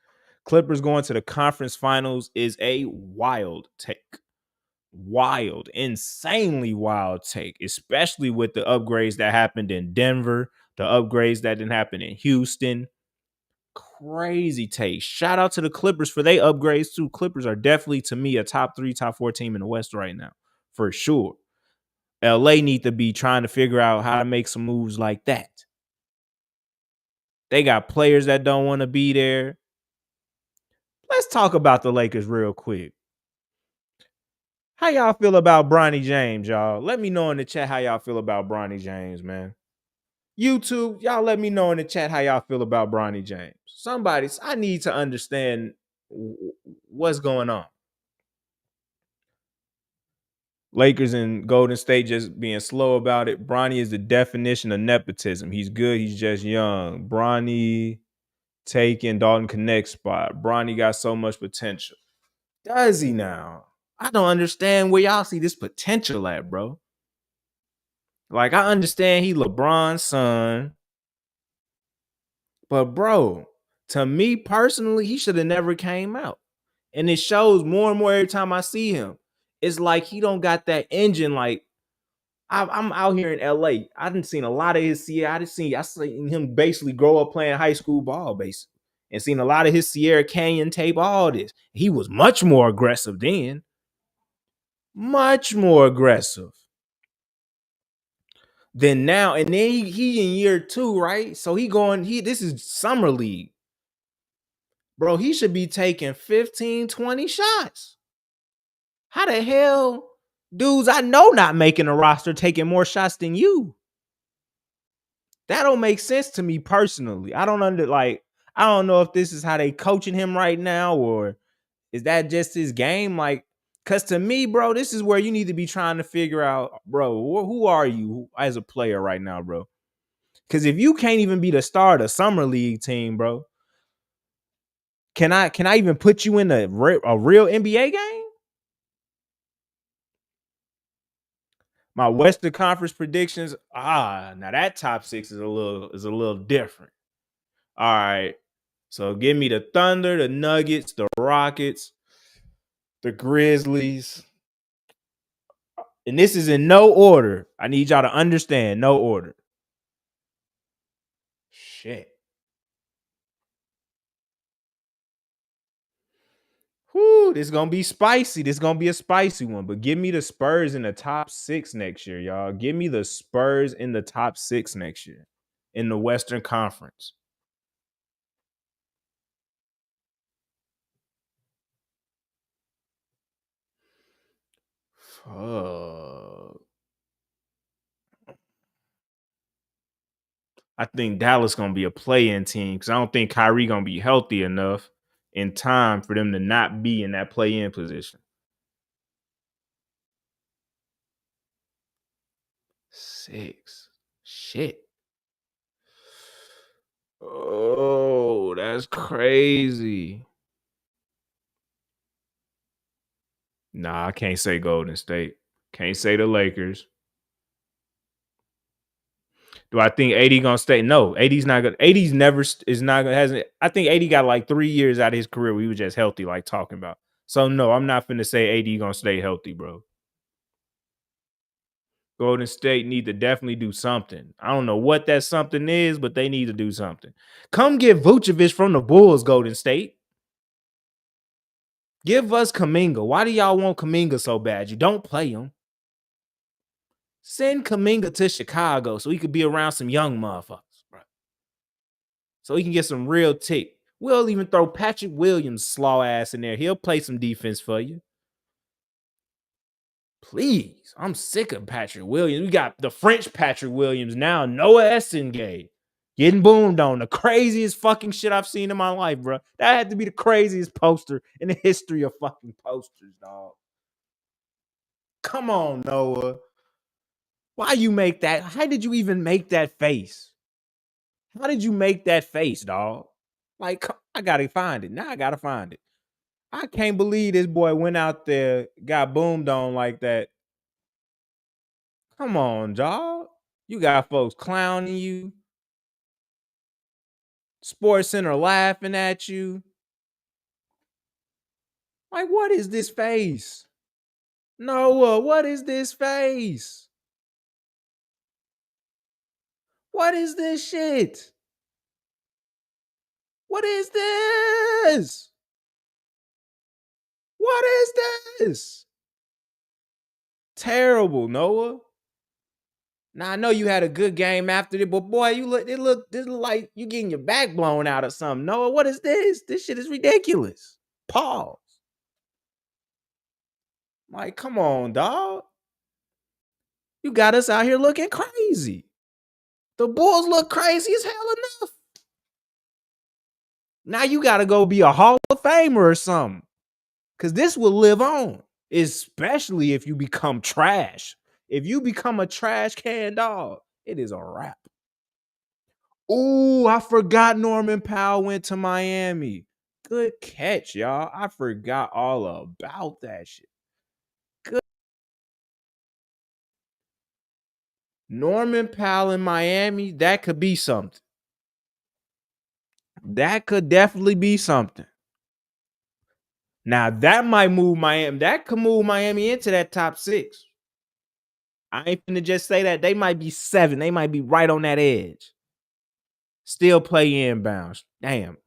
[SPEAKER 1] Clippers going to the conference finals is a wild take. Wild, insanely wild take, especially with the upgrades that happened in Denver, the upgrades that didn't happen in Houston. Crazy take. Shout out to the Clippers for their upgrades too. Clippers are definitely, to me, a top 3, top 4 team in the West right now, for sure. LA need to be trying to figure out how to make some moves like that. They got players that don't want to be there. Let's talk about the Lakers real quick. How y'all feel about Bronny James, y'all? Let me know in the chat how y'all feel about Bronny James, man. YouTube, y'all let me know in the chat how y'all feel about Bronny James. I need to understand what's going on. Lakers and Golden State just being slow about it. Bronny is the definition of nepotism. He's good. He's just young. Bronny taking Dalton Connect spot. Bronny got so much potential. Does he now? I don't understand where y'all see this potential at, bro. Like, I understand he LeBron's son. But, bro, to me personally, he should have never came out. And it shows more and more every time I see him. It's like he don't got that engine. Like, I'm out here in LA. I done seen a lot of his Sierra. I seen him basically grow up playing high school ball, basically. And seen a lot of his Sierra Canyon tape, all this. He was much more aggressive then. Much more aggressive than now. And then he in year 2, right? So this is summer league. Bro, he should be taking 15, 20 shots. How the hell dudes I know not making a roster taking more shots than you? That don't make sense to me personally. I don't know if this is how they coaching him right now, or is that just his game? Like, cause to me, bro, this is where you need to be trying to figure out, bro, who are you as a player right now, bro? Cause if you can't even be the star of the summer league team, bro, can I even put you in a real NBA game? My Western Conference predictions, now that top 6 is a little different. All right. So give me the Thunder, the Nuggets, the Rockets, the Grizzlies. And this is in no order. I need y'all to understand no order. Shit. Whoo, this is gonna be spicy. This is gonna be a spicy one. But give me the Spurs in the top 6 next year, y'all. Give me the Spurs in the top 6 next year in the Western Conference. Fuck. I think Dallas gonna be a play-in team because I don't think Kyrie gonna be healthy enough in time for them to not be in that play-in position. 6. Shit. Oh, that's crazy. Nah, I can't say Golden State. Can't say the Lakers. Do I think AD gonna stay? No, AD's not gonna. AD's never is not gonna hasn't. I think AD got like 3 years out of his career where he was just healthy, like talking about. So no, I'm not finna say AD gonna stay healthy, bro. Golden State need to definitely do something. I don't know what that something is, but they need to do something. Come get Vucevic from the Bulls, Golden State. Give us Kuminga. Why do y'all want Kuminga so bad? You don't play him. Send Kuminga to Chicago so he could be around some young motherfuckers, bro. So he can get some real tick. We'll even throw Patrick Williams' slaw ass in there. He'll play some defense for you. Please. I'm sick of Patrick Williams. We got the French Patrick Williams now, Noah Essengate. Getting boomed on. The craziest fucking shit I've seen in my life, bro. That had to be the craziest poster in the history of fucking posters, dog. Come on, Noah. Why you make that? How did you even make that face? How did you make that face, dog? Like, I gotta find it. Now I gotta find it. I can't believe this boy went out there, got boomed on like that. Come on, dog. You got folks clowning you. Sports Center laughing at you. Like, what is this face? Noah, what is this face? What is this shit? What is this? What is this? Terrible, Noah. Now I know you had a good game after it, but boy, this look like you getting your back blown out or something. Noah, what is this? This shit is ridiculous. Pause. Like, come on, dog. You got us out here looking crazy. The Bulls look crazy as hell enough. Now you got to go be a Hall of Famer or something. Because this will live on, especially if you become trash. If you become a trash can dog, it is a wrap. Ooh, I forgot Norman Powell went to Miami. Good catch, y'all. I forgot all about that shit. Good. Norman Powell in Miami, that could be something. That could definitely be something. Now that might move Miami. That could move Miami into that top 6. I ain't finna just say that. They might be 7. They might be right on that edge. Still play inbounds. Damn.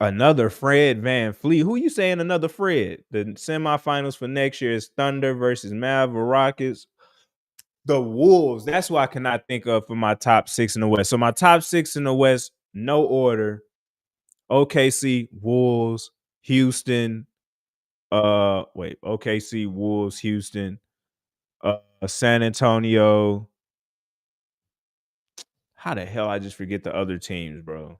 [SPEAKER 1] Another Fred VanVleet. Who you saying another Fred? The semifinals for next year is Thunder versus Mavericks, Rockets. The Wolves. That's what I cannot think of for my top 6 in the West. So my top 6 in the West, no order. OKC, Wolves, Houston. OKC, Wolves, Houston, San Antonio. How the hell I just forget the other teams, bro?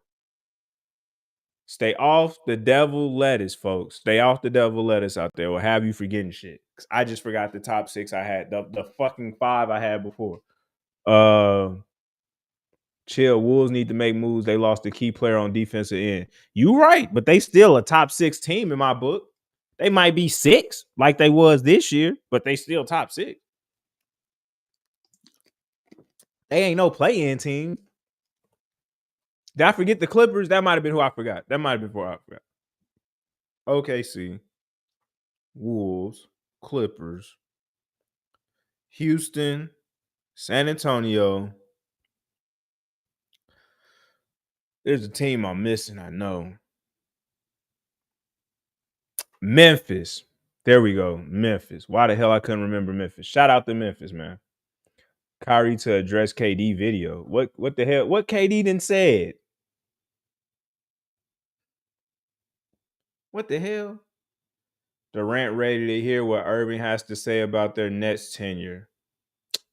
[SPEAKER 1] Stay off the devil lettuce, folks. Stay off the devil lettuce out there. Or have you forgetting shit? Cause I just forgot the top 6 I had. The fucking 5 I had before. Chill. Wolves need to make moves. They lost a key player on defensive end. You right, but they still a top 6 team in my book. They might be 6 like they was this year, but they still top 6. They ain't no play-in team. Did I forget the Clippers? That might have been who I forgot. That might have been before I forgot. OKC, Wolves, Clippers, Houston, San Antonio. There's a team I'm missing, I know. Memphis. There we go. Memphis. Why the hell I couldn't remember Memphis? Shout out to Memphis, man. Kyrie to address KD video. What the hell? What KD done said? What the hell? Durant ready to hear what Irving has to say about their Nets tenure.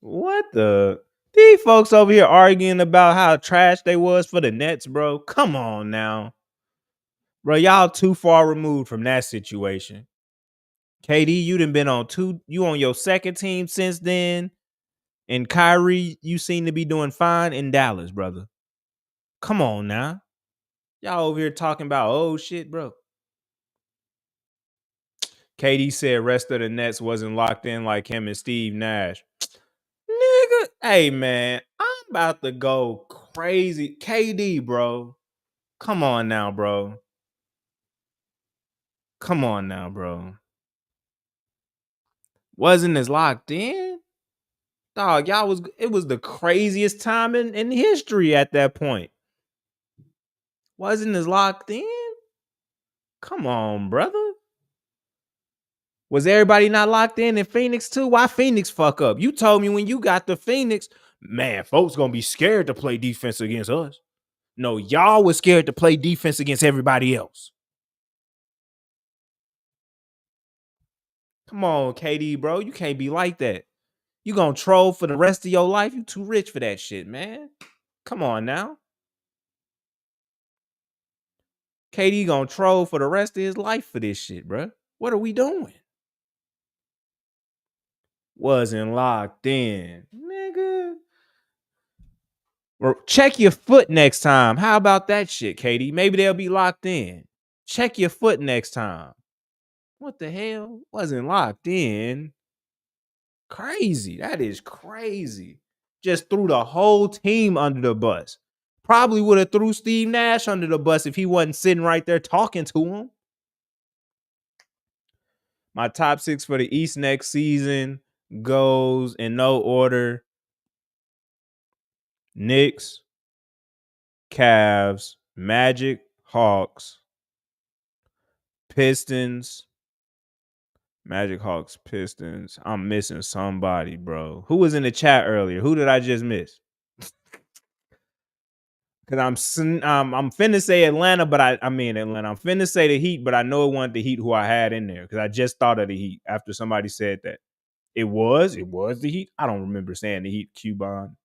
[SPEAKER 1] What the? These folks over here arguing about how trash they was for the Nets, bro. Come on now. Bro, y'all too far removed from that situation. KD, you done been on you on your second team since then. And Kyrie, you seem to be doing fine in Dallas, brother. Come on now. Y'all over here talking about oh shit, bro. KD said rest of the Nets wasn't locked in like him and Steve Nash. Nigga, hey man, I'm about to go crazy. KD, bro. Come on now, bro. Come on now, bro. Wasn't as locked in? Dog, it was the craziest time in history at that point. Wasn't as locked in? Come on, brother. Was everybody not locked in Phoenix too? Why Phoenix fuck up? You told me when you got the Phoenix, man, folks gonna be scared to play defense against us. No, y'all was scared to play defense against everybody else. Come on, KD, bro. You can't be like that. You gonna troll for the rest of your life? You too rich for that shit, man. Come on now. KD gonna troll for the rest of his life for this shit, bro. What are we doing? Wasn't locked in. Nigga. Or check your foot next time. How about that shit, KD? Maybe they'll be locked in. Check your foot next time. What the hell? Wasn't locked in. Crazy. That is crazy. Just threw the whole team under the bus. Probably would have threw Steve Nash under the bus if he wasn't sitting right there talking to him. My top 6 for the East next season goes in no order. Knicks, Cavs, Magic, Hawks, Pistons, Magic, Hawks, Pistons. I'm missing somebody, bro. Who was in the chat earlier? Who did I just miss? Because I'm finna say Atlanta, but I mean Atlanta. I'm finna say the Heat, but I know it wasn't the Heat who I had in there because I just thought of the Heat after somebody said that. It was the Heat. I don't remember saying the Heat, Cuban.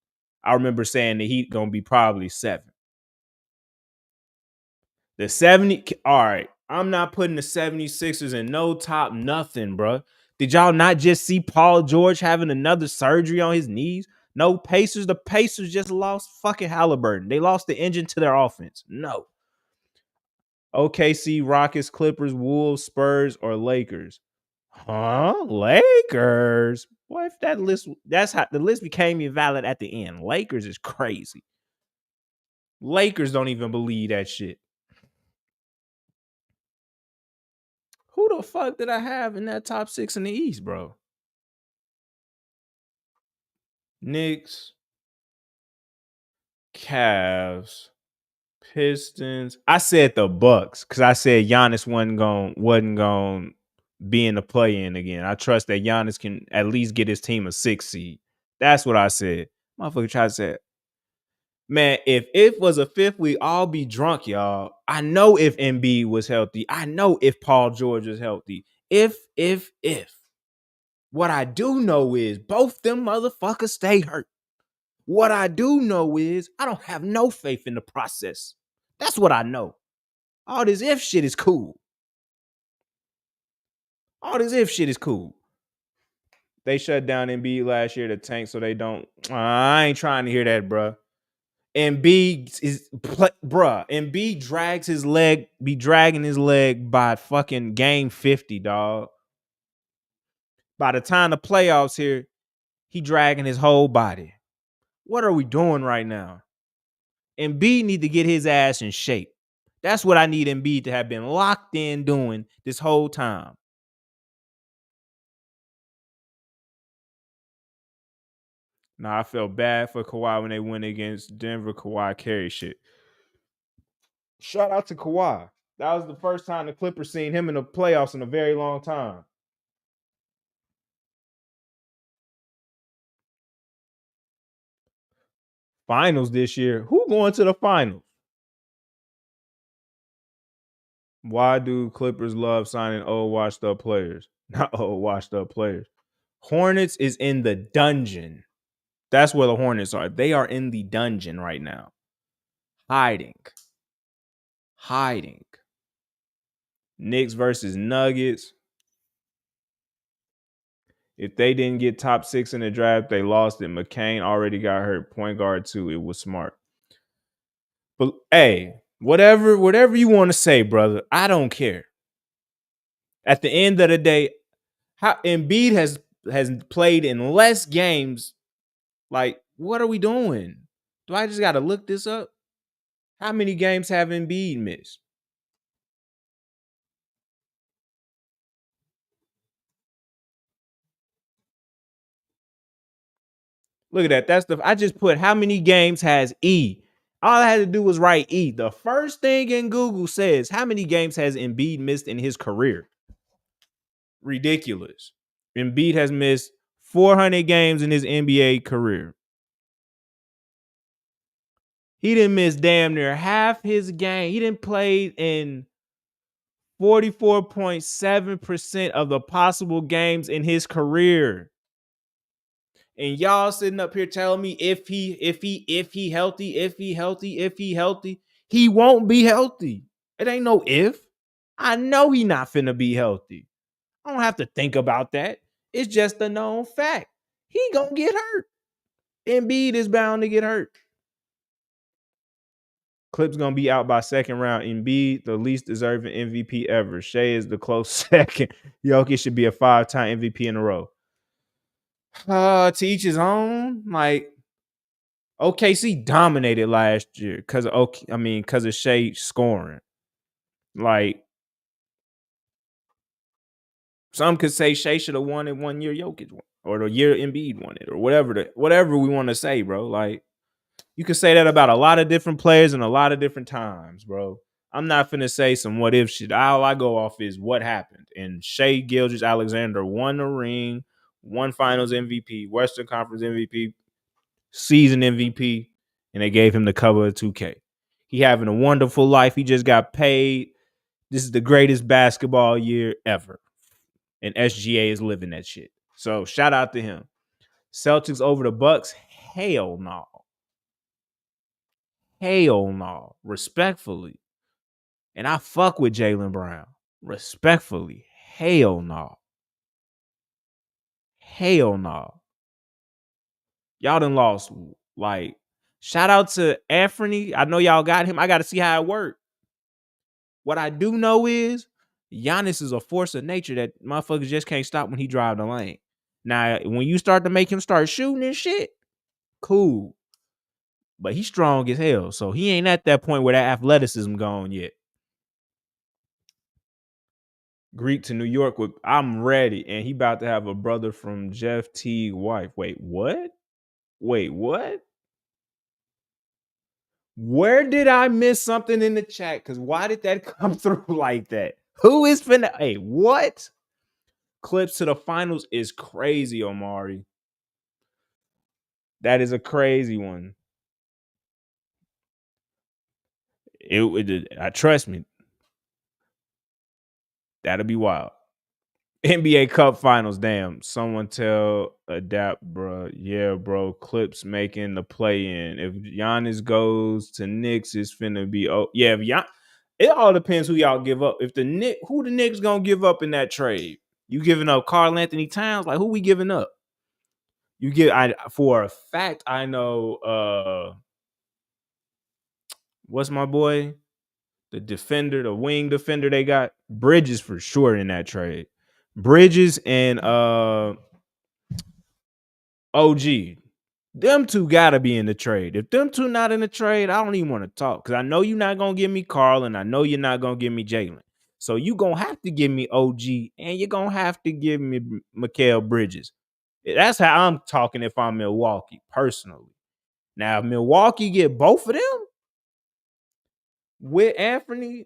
[SPEAKER 1] I remember saying the Heat gonna be probably 7. The 70, all right. I'm not putting the 76ers in no top nothing, bro. Did y'all not just see Paul George having another surgery on his knees? No Pacers. The Pacers just lost fucking Halliburton. They lost the engine to their offense. No. OKC, Rockets, Clippers, Wolves, Spurs, or Lakers? Huh? Lakers? What if that list, that's how the list became invalid at the end. Lakers is crazy. Lakers don't even believe that shit. Who the fuck did I have in that top 6 in the East, bro? Knicks, Cavs, Pistons. I said the Bucks because I said Giannis wasn't going to be in the play-in again. I trust that Giannis can at least get his team a 6 seed. That's what I said. Motherfucker tried to say, man, if it was a 5th, we all be drunk, y'all. I know if Embiid was healthy. I know if Paul George was healthy. If. What I do know is both them motherfuckers stay hurt. What I do know is I don't have no faith in the process. That's what I know. All this if shit is cool. They shut down Embiid last year to tank so they don't. I ain't trying to hear that, bruh. Embiid be dragging his leg by fucking game 50, dog. By the time the playoffs here, he dragging his whole body. What are we doing right now? Embiid need to get his ass in shape. That's what I need Embiid to have been locked in doing this whole time. Nah, I felt bad for Kawhi when they went against Denver. Kawhi carried shit. Shout out to Kawhi. That was the first time the Clippers seen him in the playoffs in a very long time. Finals this year. Who going to the finals? Why do Clippers love signing old washed up players? Not old washed up players. Hornets is in the dungeon. That's where the Hornets are. They are in the dungeon right now. Hiding. Knicks versus Nuggets. If they didn't get top 6 in the draft, they lost it. McCain already got hurt. Point guard too. It was smart. But hey, whatever you want to say, brother, I don't care. At the end of the day, how Embiid has played in less games. Like, what are we doing? Do I just got to look this up? How many games have Embiid missed? Look at that. That's the I just put how many games has E. All I had to do was write E. The first thing in Google says how many games has Embiid missed in his career. Ridiculous. Embiid has missed 400 games in his NBA career. He didn't miss damn near half his game. He didn't play in 44.7% of the possible games in his career. And y'all sitting up here telling me if he healthy, he won't be healthy. It ain't no if. I know he not finna be healthy. I don't have to think about that. It's just a known fact. He gonna get hurt. Embiid is bound to get hurt. Clip's gonna be out by second round. Embiid, the least deserving MVP ever. Shea is the close second. Jokic should be a 5-time MVP in a row. To each his own. Like OKC dominated last year because of Shea scoring. Like some could say Shea should have won it 1 year Jokic won, or the year Embiid won it, or whatever we want to say, bro. Like you could say that about a lot of different players and a lot of different times, bro. I'm not finna say some what if shit. All I go off is what happened. And Shea Gilgeous Alexander won the ring, won Finals MVP, Western Conference MVP, season MVP, and they gave him the cover of 2K. He having a wonderful life. He just got paid. This is the greatest basketball year ever. And SGA is living that shit. So shout out to him. Celtics over the Bucks. Hell no. Hell no. Respectfully. And I fuck with Jaylen Brown. Respectfully. Hell no. Hell no. Y'all done lost. Like, shout out to Anthony. I know y'all got him. I got to see how it worked. What I do know is Giannis is a force of nature that motherfuckers just can't stop when he drive the lane. Now, when you start to make him start shooting and shit, cool. But he's strong as hell. So he ain't at that point where that athleticism gone yet. Greek to New York with I'm ready. And he about to have a brother from Jeff Teague wife. Wait, what? Where did I miss something in the chat? Because why did that come through like that? Who is finna? Hey, what? Clips to the finals is crazy, Omari. That is a crazy one. I trust me. That'll be wild. NBA Cup Finals, damn. Someone tell Adapt, bro. Yeah, bro. Clips making the play in. If Giannis goes to Knicks, it's finna be yeah. It all depends who y'all give up. Who the Knicks gonna give up in that trade? You giving up Karl Anthony Towns? Like who we giving up? For a fact, I know what's my boy? The wing defender they got. Bridges for sure in that trade. Bridges and OG. Them two gotta be in the trade. If them two not in the trade, I don't even want to talk because I know you're not gonna give me Carl, and I know you're not gonna give me Jalen. So you gonna have to give me OG, and you're gonna have to give me Mikal Bridges. That's how I'm talking if I'm Milwaukee personally. Now, if Milwaukee get both of them with Anthony,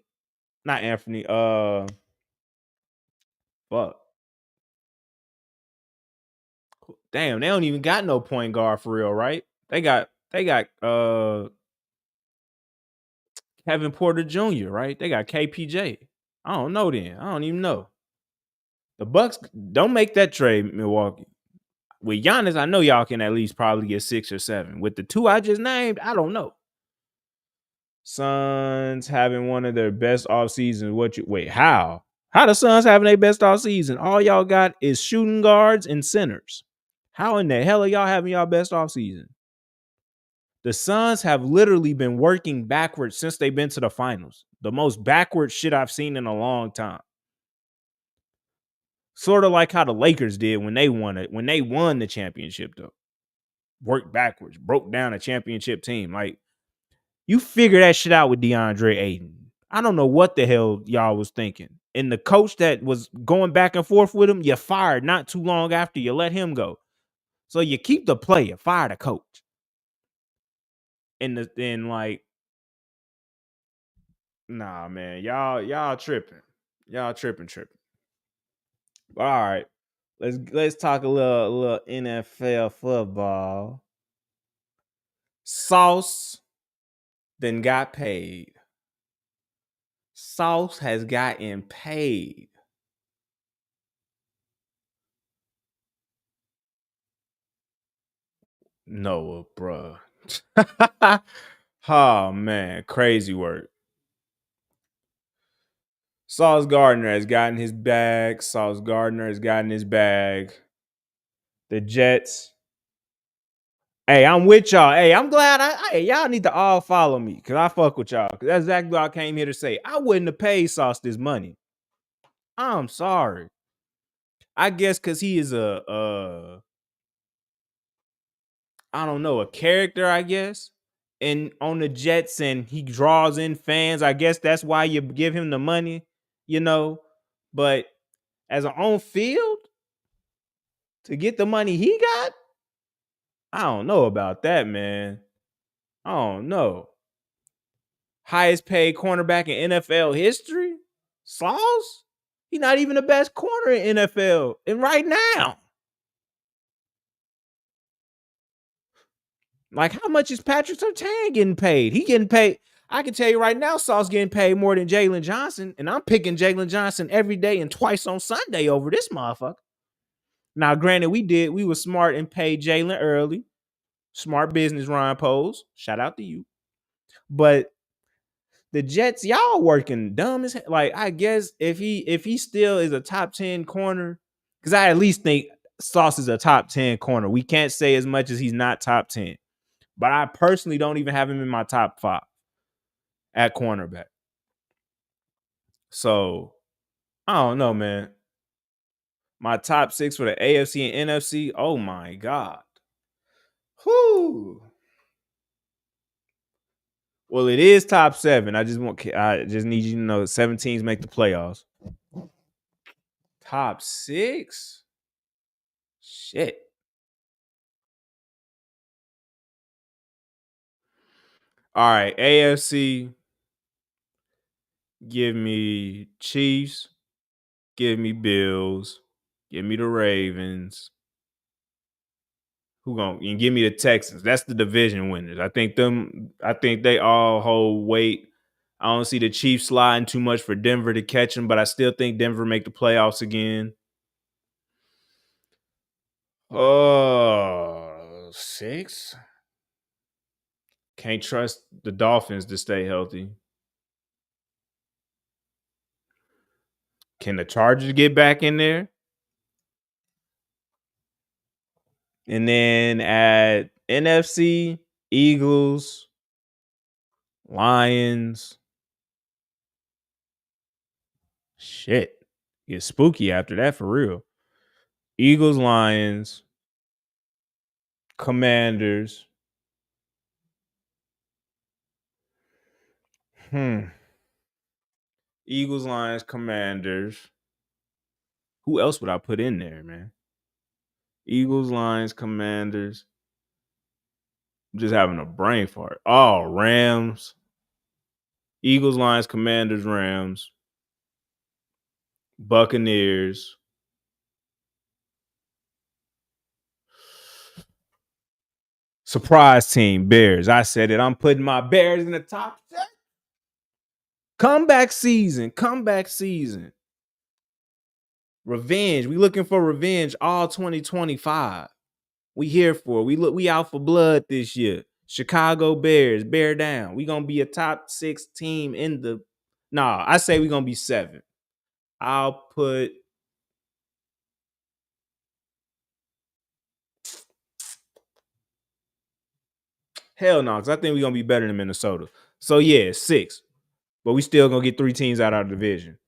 [SPEAKER 1] not Anthony, fuck. Damn, they don't even got no point guard for real, right? They got Kevin Porter Jr., right? They got KPJ. I don't know then. I don't even know. The Bucks don't make that trade, Milwaukee. With Giannis, I know y'all can at least probably get 6 or 7. With the two I just named, I don't know. Suns having one of their best off seasons. How? How the Suns having their best off season? All y'all got is shooting guards and centers. How in the hell are y'all having y'all best off season? The Suns have literally been working backwards since they've been to the finals. The most backward shit I've seen in a long time. Sort of like how the Lakers did when they won it, when they won the championship, though. Worked backwards, broke down a championship team. Like, you figure that shit out with DeAndre Ayton. I don't know what the hell y'all was thinking. And the coach that was going back and forth with him, you fired not too long after you let him go. So you keep the player, fire the coach. And like, nah, man, y'all tripping. Y'all tripping. But all right. Let's talk a little NFL football. Sauce then got paid. Sauce has gotten paid. Noah, bruh. Oh man, crazy work. Sauce Gardner has gotten his bag. Sauce Gardner has gotten his bag. The Jets. Hey, I'm with y'all. Hey, I'm glad y'all need to all follow me because I fuck with y'all. Because that's exactly what I came here to say. I wouldn't have paid Sauce this money. I'm sorry. I guess because he is I don't know, a character, I guess. And on the Jets, and he draws in fans. I guess that's why you give him the money, you know. But as an on field, to get the money he got, I don't know about that, man. I don't know. Highest paid cornerback in NFL history? Sauce? He's not even the best corner in NFL. And right now. Like, how much is Patrick Surtain getting paid? He getting paid. I can tell you right now, Sauce getting paid more than Jalen Johnson. And I'm picking Jalen Johnson every day and twice on Sunday over this motherfucker. Now, granted, we were smart and paid Jalen early. Smart business, Ryan Pose. Shout out to you. But the Jets, y'all working dumb as hell. Like, I guess if he still is a top 10 corner, because I at least think Sauce is a top 10 corner. We can't say as much as he's not top 10. But I personally don't even have him in my top 5 at cornerback. So I don't know, man. My top 6 for the AFC and NFC. Oh my God. Whoo. Well, it is top 7. I just need you to know 7 teams make the playoffs. Top 6? Shit. All right, AFC. Give me Chiefs. Give me Bills. Give me the Ravens. Who gonna and give me the Texans? That's the division winners. I think they all hold weight. I don't see the Chiefs sliding too much for Denver to catch them, but I still think Denver make the playoffs again. Oh, 6. Can't trust the Dolphins to stay healthy. Can the Chargers get back in there? And then at NFC, Eagles, Lions. Shit. Get spooky after that for real. Eagles, Lions, Commanders. Hmm. Eagles, Lions, Commanders. Who else would I put in there, man? Eagles, Lions, Commanders. I'm just having a brain fart. Oh, Rams. Eagles, Lions, Commanders, Rams. Buccaneers. Surprise team, Bears. I said it. I'm putting my Bears in the top 10. Comeback season. Comeback season. Revenge. We looking for revenge all 2025. We here for it. We out for blood this year. Chicago Bears, bear down. We gonna be a top 6 team in the. Nah, I say we gonna be 7. I'll put. Hell no, because I think we gonna be better than Minnesota. So yeah, 6. But we still gonna get 3 teams out of our division.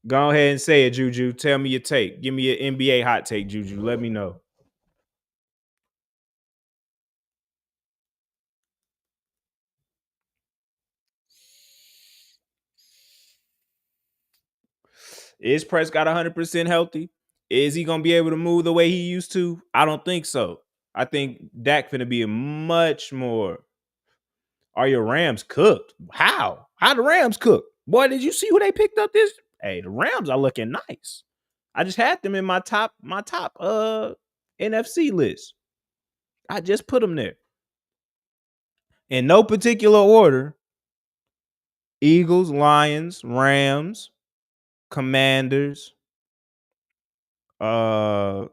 [SPEAKER 1] Go ahead and say it, Juju. Tell me your take. Give me an NBA hot take, Juju. Let me know. Is Prescott 100% healthy? Is he going to be able to move the way he used to? I don't think so. I think Dak finna be a much more. Are your Rams cooked? How? How the Rams cook? Boy, did you see who they picked up this? Hey, the Rams are looking nice. I just had them in my top NFC list. I just put them there. In no particular order. Eagles, Lions, Rams, Commanders, uh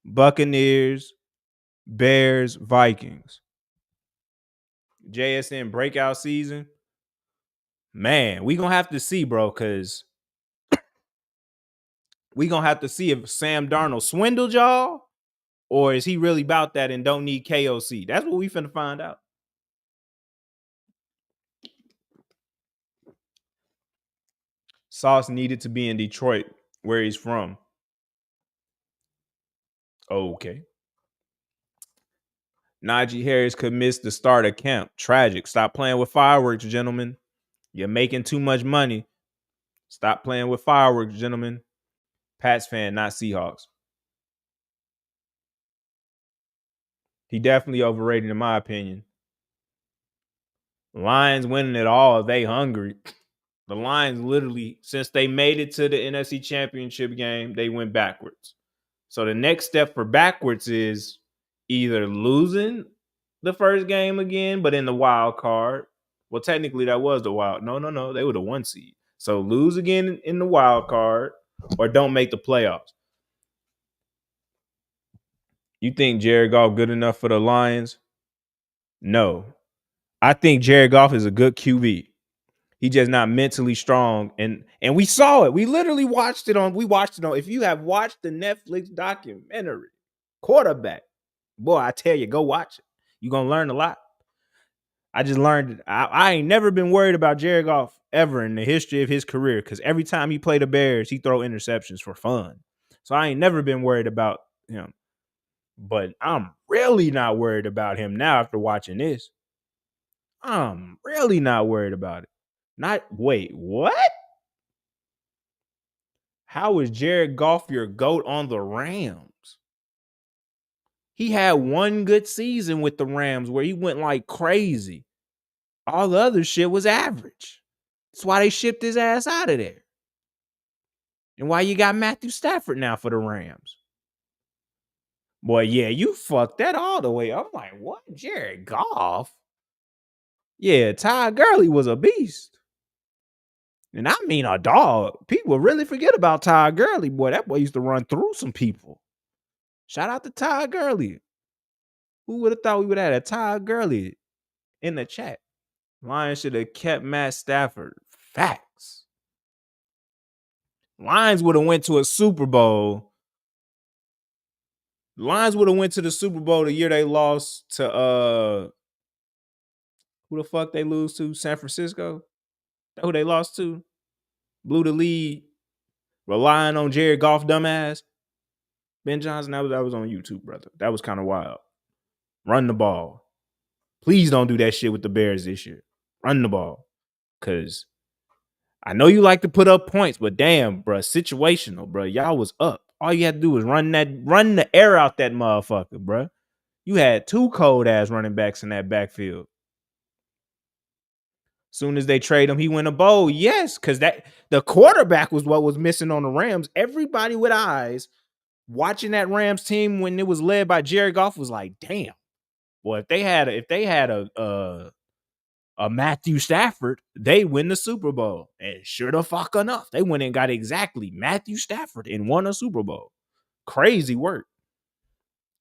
[SPEAKER 1] Buccaneers, Bears, Vikings. JSN breakout season. Man, we gonna have to see, bro, because we gonna have to see if Sam Darnold swindled y'all or is he really about that and don't need KOC. That's what we finna find out. Sauce needed to be in Detroit, where he's from. Okay. Najee Harris could miss the start of camp. Tragic. Stop playing with fireworks, gentlemen. You're making too much money. Stop playing with fireworks, gentlemen. Pats fan, not Seahawks. He definitely overrated, in my opinion. Lions winning it all. They hungry. The Lions literally, since they made it to the NFC Championship game, they went backwards. So the next step for backwards is either losing the first game again, but in the wild card. Well, technically that was the wild. No. They were the 1 seed. So lose again in the wild card or don't make the playoffs. You think Jared Goff good enough for the Lions? No. I think Jared Goff is a good QB. He just not mentally strong. And we saw it. We literally watched it on. If you have watched the Netflix documentary, Quarterback, boy, I tell you, go watch it. You're gonna learn a lot. I just learned I ain't never been worried about Jared Goff ever in the history of his career because every time he played the Bears, he throw interceptions for fun. So I ain't never been worried about him. But I'm really not worried about him now after watching this. I'm really not worried about it. Not wait, what? How is Jared Goff your GOAT on the Rams? He had one good season with the Rams where he went like crazy. All the other shit was average. That's why they shipped his ass out of there. And why you got Matthew Stafford now for the Rams. Boy, yeah, you fucked that all the way. I'm like, what? Jared Goff? Yeah, Ty Gurley was a beast. And I mean a dog. People really forget about Ty Gurley. Boy, that boy used to run through some people. Shout out to Ty Gurley. Who would have thought we would have had a Ty Gurley in the chat? Lions should have kept Matt Stafford. Facts. Lions would have went to a Super Bowl. Lions would have went to the Super Bowl the year they lost to who the fuck they lose to? San Francisco? That who they lost to? Blew the lead. Relying on Jared Goff dumbass. Ben Johnson, that was on YouTube, brother. That was kind of wild. Run the ball. Please don't do that shit with the Bears this year. Run the ball. Because I know you like to put up points, but damn, bro, situational, bro. Y'all was up. All you had to do was run the air out that motherfucker, bro. You had two cold ass running backs in that backfield. Soon as they trade him, he went a bowl. Yes, because the quarterback was what was missing on the Rams. Everybody with eyes watching that Rams team when it was led by Jared Goff was like, damn. Well, if they had a Matthew Stafford, they win the Super Bowl. And sure the fuck enough, they went and got exactly Matthew Stafford and won a Super Bowl. Crazy work.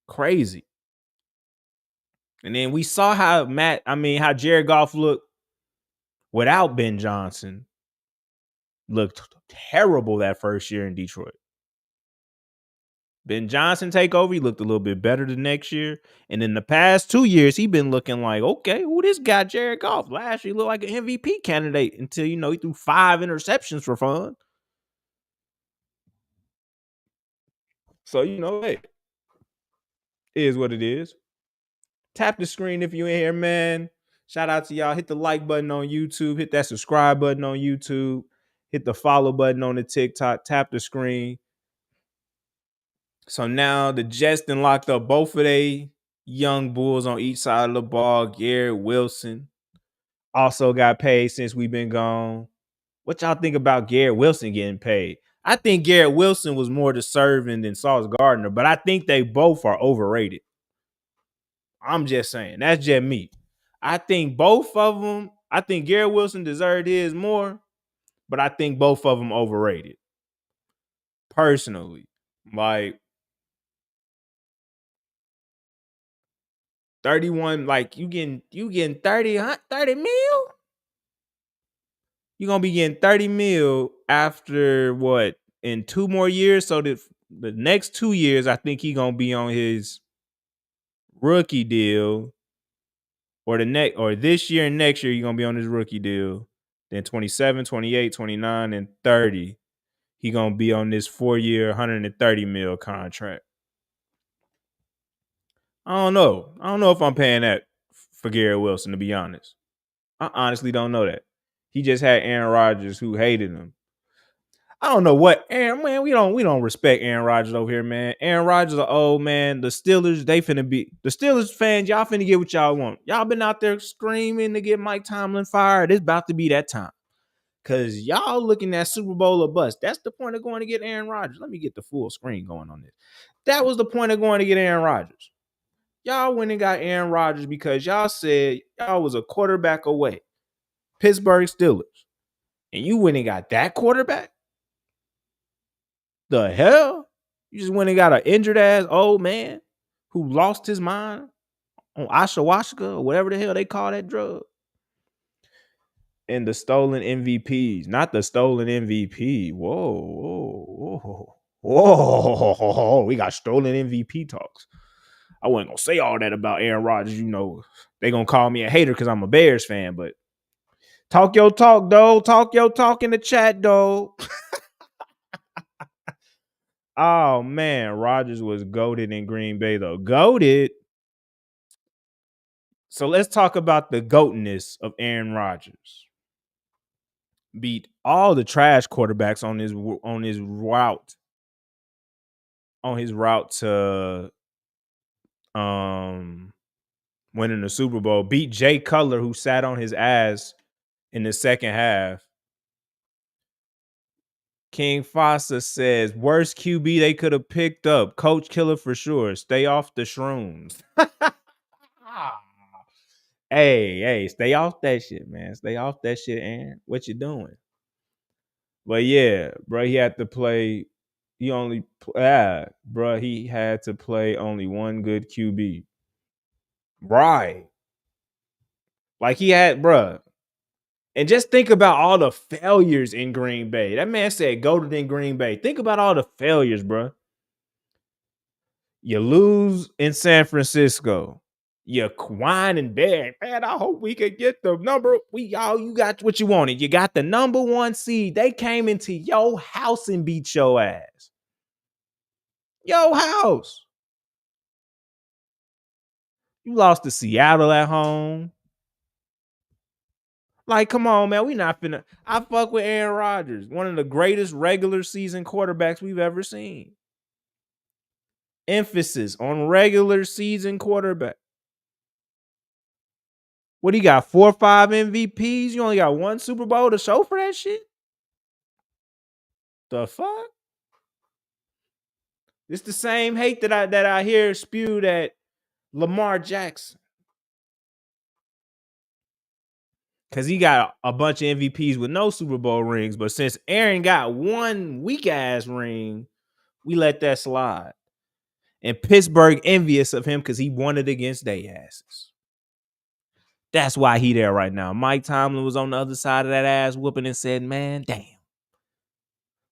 [SPEAKER 1] Crazy. And then we saw how Jared Goff looked without Ben Johnson. Looked terrible that first year in Detroit. Ben Johnson take over, he looked a little bit better the next year. And in the past 2 years, he been looking like, okay, who this guy Jared Goff? Last year he looked like an MVP candidate until, he threw 5 interceptions for fun. So, hey, it is what it is. Tap the screen if you in here, man. Shout out to y'all. Hit the like button on YouTube. Hit that subscribe button on YouTube. Hit the follow button on the TikTok. Tap the screen. So now the Jets done locked up both of they young bulls on each side of the ball. Garrett Wilson also got paid since we've been gone. What y'all think about Garrett Wilson getting paid? I think Garrett Wilson was more deserving than Sauce Gardner, but I think they both are overrated. I'm just saying. That's just me. I think both of them, I think Garrett Wilson deserved his more, but I think both of them overrated. Personally. Like 31, like you getting 30 mil? You're gonna be getting 30 mil after what? In 2 more years? So the next 2 years, I think he gonna be on his rookie deal. Or this year and next year, you're gonna be on his rookie deal. Then 27, 28, 29, and 30. He gonna be on this 4-year, 130 mil contract. I don't know. I don't know if I'm paying that for Garrett Wilson, to be honest. I honestly don't know that. He just had Aaron Rodgers who hated him. I don't know what Aaron, man. We don't respect Aaron Rodgers over here, man. Aaron Rodgers, an old man. The Steelers, they finna be the Steelers fans. Y'all finna get what y'all want. Y'all been out there screaming to get Mike Tomlin fired. It's about to be that time. Cause y'all looking at Super Bowl or bust. That's the point of going to get Aaron Rodgers. Let me get the full screen going on this. That was the point of going to get Aaron Rodgers. Y'all went and got Aaron Rodgers because y'all said y'all was a quarterback away. Pittsburgh Steelers. And you went and got that quarterback? The hell? You just went and got an injured ass old man who lost his mind on ayahuasca or whatever the hell they call that drug. And the stolen MVPs, not the stolen MVP. Whoa. We got stolen MVP talks. I wasn't gonna say all that about Aaron Rodgers. They gonna call me a hater because I'm a Bears fan, but talk your talk, though. Talk your talk in the chat, though. Oh man, Rodgers was goated in Green Bay, though. Goated. So let's talk about the goatness of Aaron Rodgers. Beat all the trash quarterbacks on his route to winning the Super Bowl. Beat Jay Cutler, who sat on his ass in the second half. King Fossa says, worst QB they could have picked up. Coach Killer for sure. Stay off the shrooms. Hey, stay off that shit, man. Stay off that shit, Aaron. What you doing? But yeah, bro, he had to play. He had to play only one good QB. Right. Like he had, bro. And just think about all the failures in Green Bay. That man said go to Green Bay. Think about all the failures, bro. You lose in San Francisco. You whine and beg. Man, I hope we could get the number. You got what you wanted. You got the number 1 seed. They came into your house and beat your ass. Your house. You lost to Seattle at home. Like, come on, man. We not finna. I fuck with Aaron Rodgers, one of the greatest regular season quarterbacks we've ever seen. Emphasis on regular season quarterback. What he got? 4 or 5 MVPs? You only got one Super Bowl to show for that shit? The fuck? It's the same hate that I hear spewed at Lamar Jackson. Cause he got a bunch of MVPs with no Super Bowl rings. But since Aaron got one weak ass ring, we let that slide. And Pittsburgh envious of him because he won it against their asses. That's why he there right now. Mike Tomlin was on the other side of that ass whooping and said, man, damn.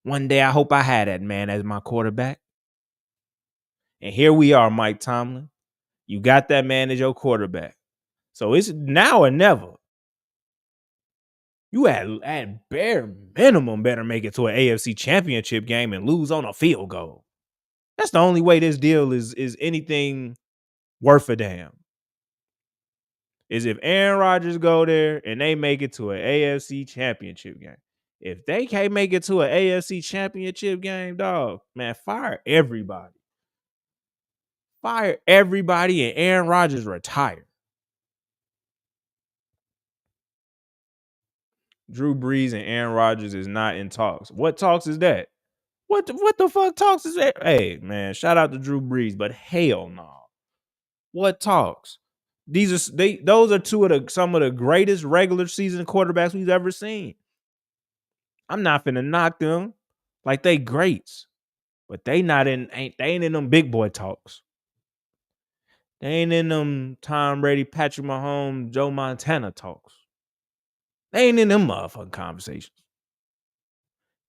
[SPEAKER 1] One day I hope I had that man as my quarterback. And here we are, Mike Tomlin. You got that man as your quarterback. So it's now or never. You at bare minimum better make it to an AFC championship game and lose on a field goal. That's the only way this deal is anything worth a damn. Is if Aaron Rodgers go there and they make it to an AFC championship game. If they can't make it to an AFC championship game, dog, man, fire everybody. Fire everybody and Aaron Rodgers retire. Drew Brees and Aaron Rodgers is not in talks. What talks is that? What the fuck talks is that? Hey, man, shout out to Drew Brees, but hell no. What talks? Those are some of the greatest regular season quarterbacks we've ever seen. I'm not finna knock them like they greats, but they ain't in them big boy talks. They ain't in them Tom Brady, Patrick Mahomes, Joe Montana talks. They ain't in them motherfucking conversations.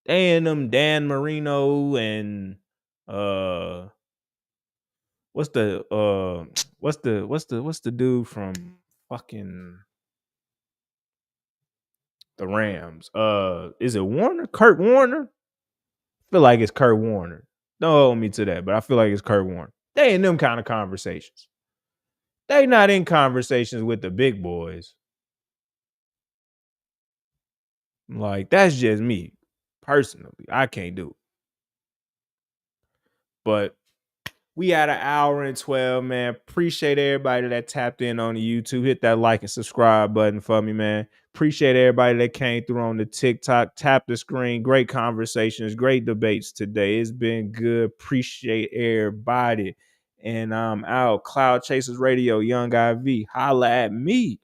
[SPEAKER 1] They in them Dan Marino and what's the dude from fucking the Rams? Is it Warner? Kurt Warner? I feel like it's Kurt Warner. Don't hold me to that, but I feel like it's Kurt Warner. They in them kind of conversations. They not in conversations with the big boys. Like, that's just me. Personally, I can't do it. But we had an hour and 12, man. Appreciate everybody that tapped in on the YouTube. Hit that like and subscribe button for me, man. Appreciate everybody that came through on the TikTok. Tap the screen. Great conversations. Great debates today. It's been good. Appreciate everybody. And I'm out. Cloud Chasers Radio, Young IV. Holla at me.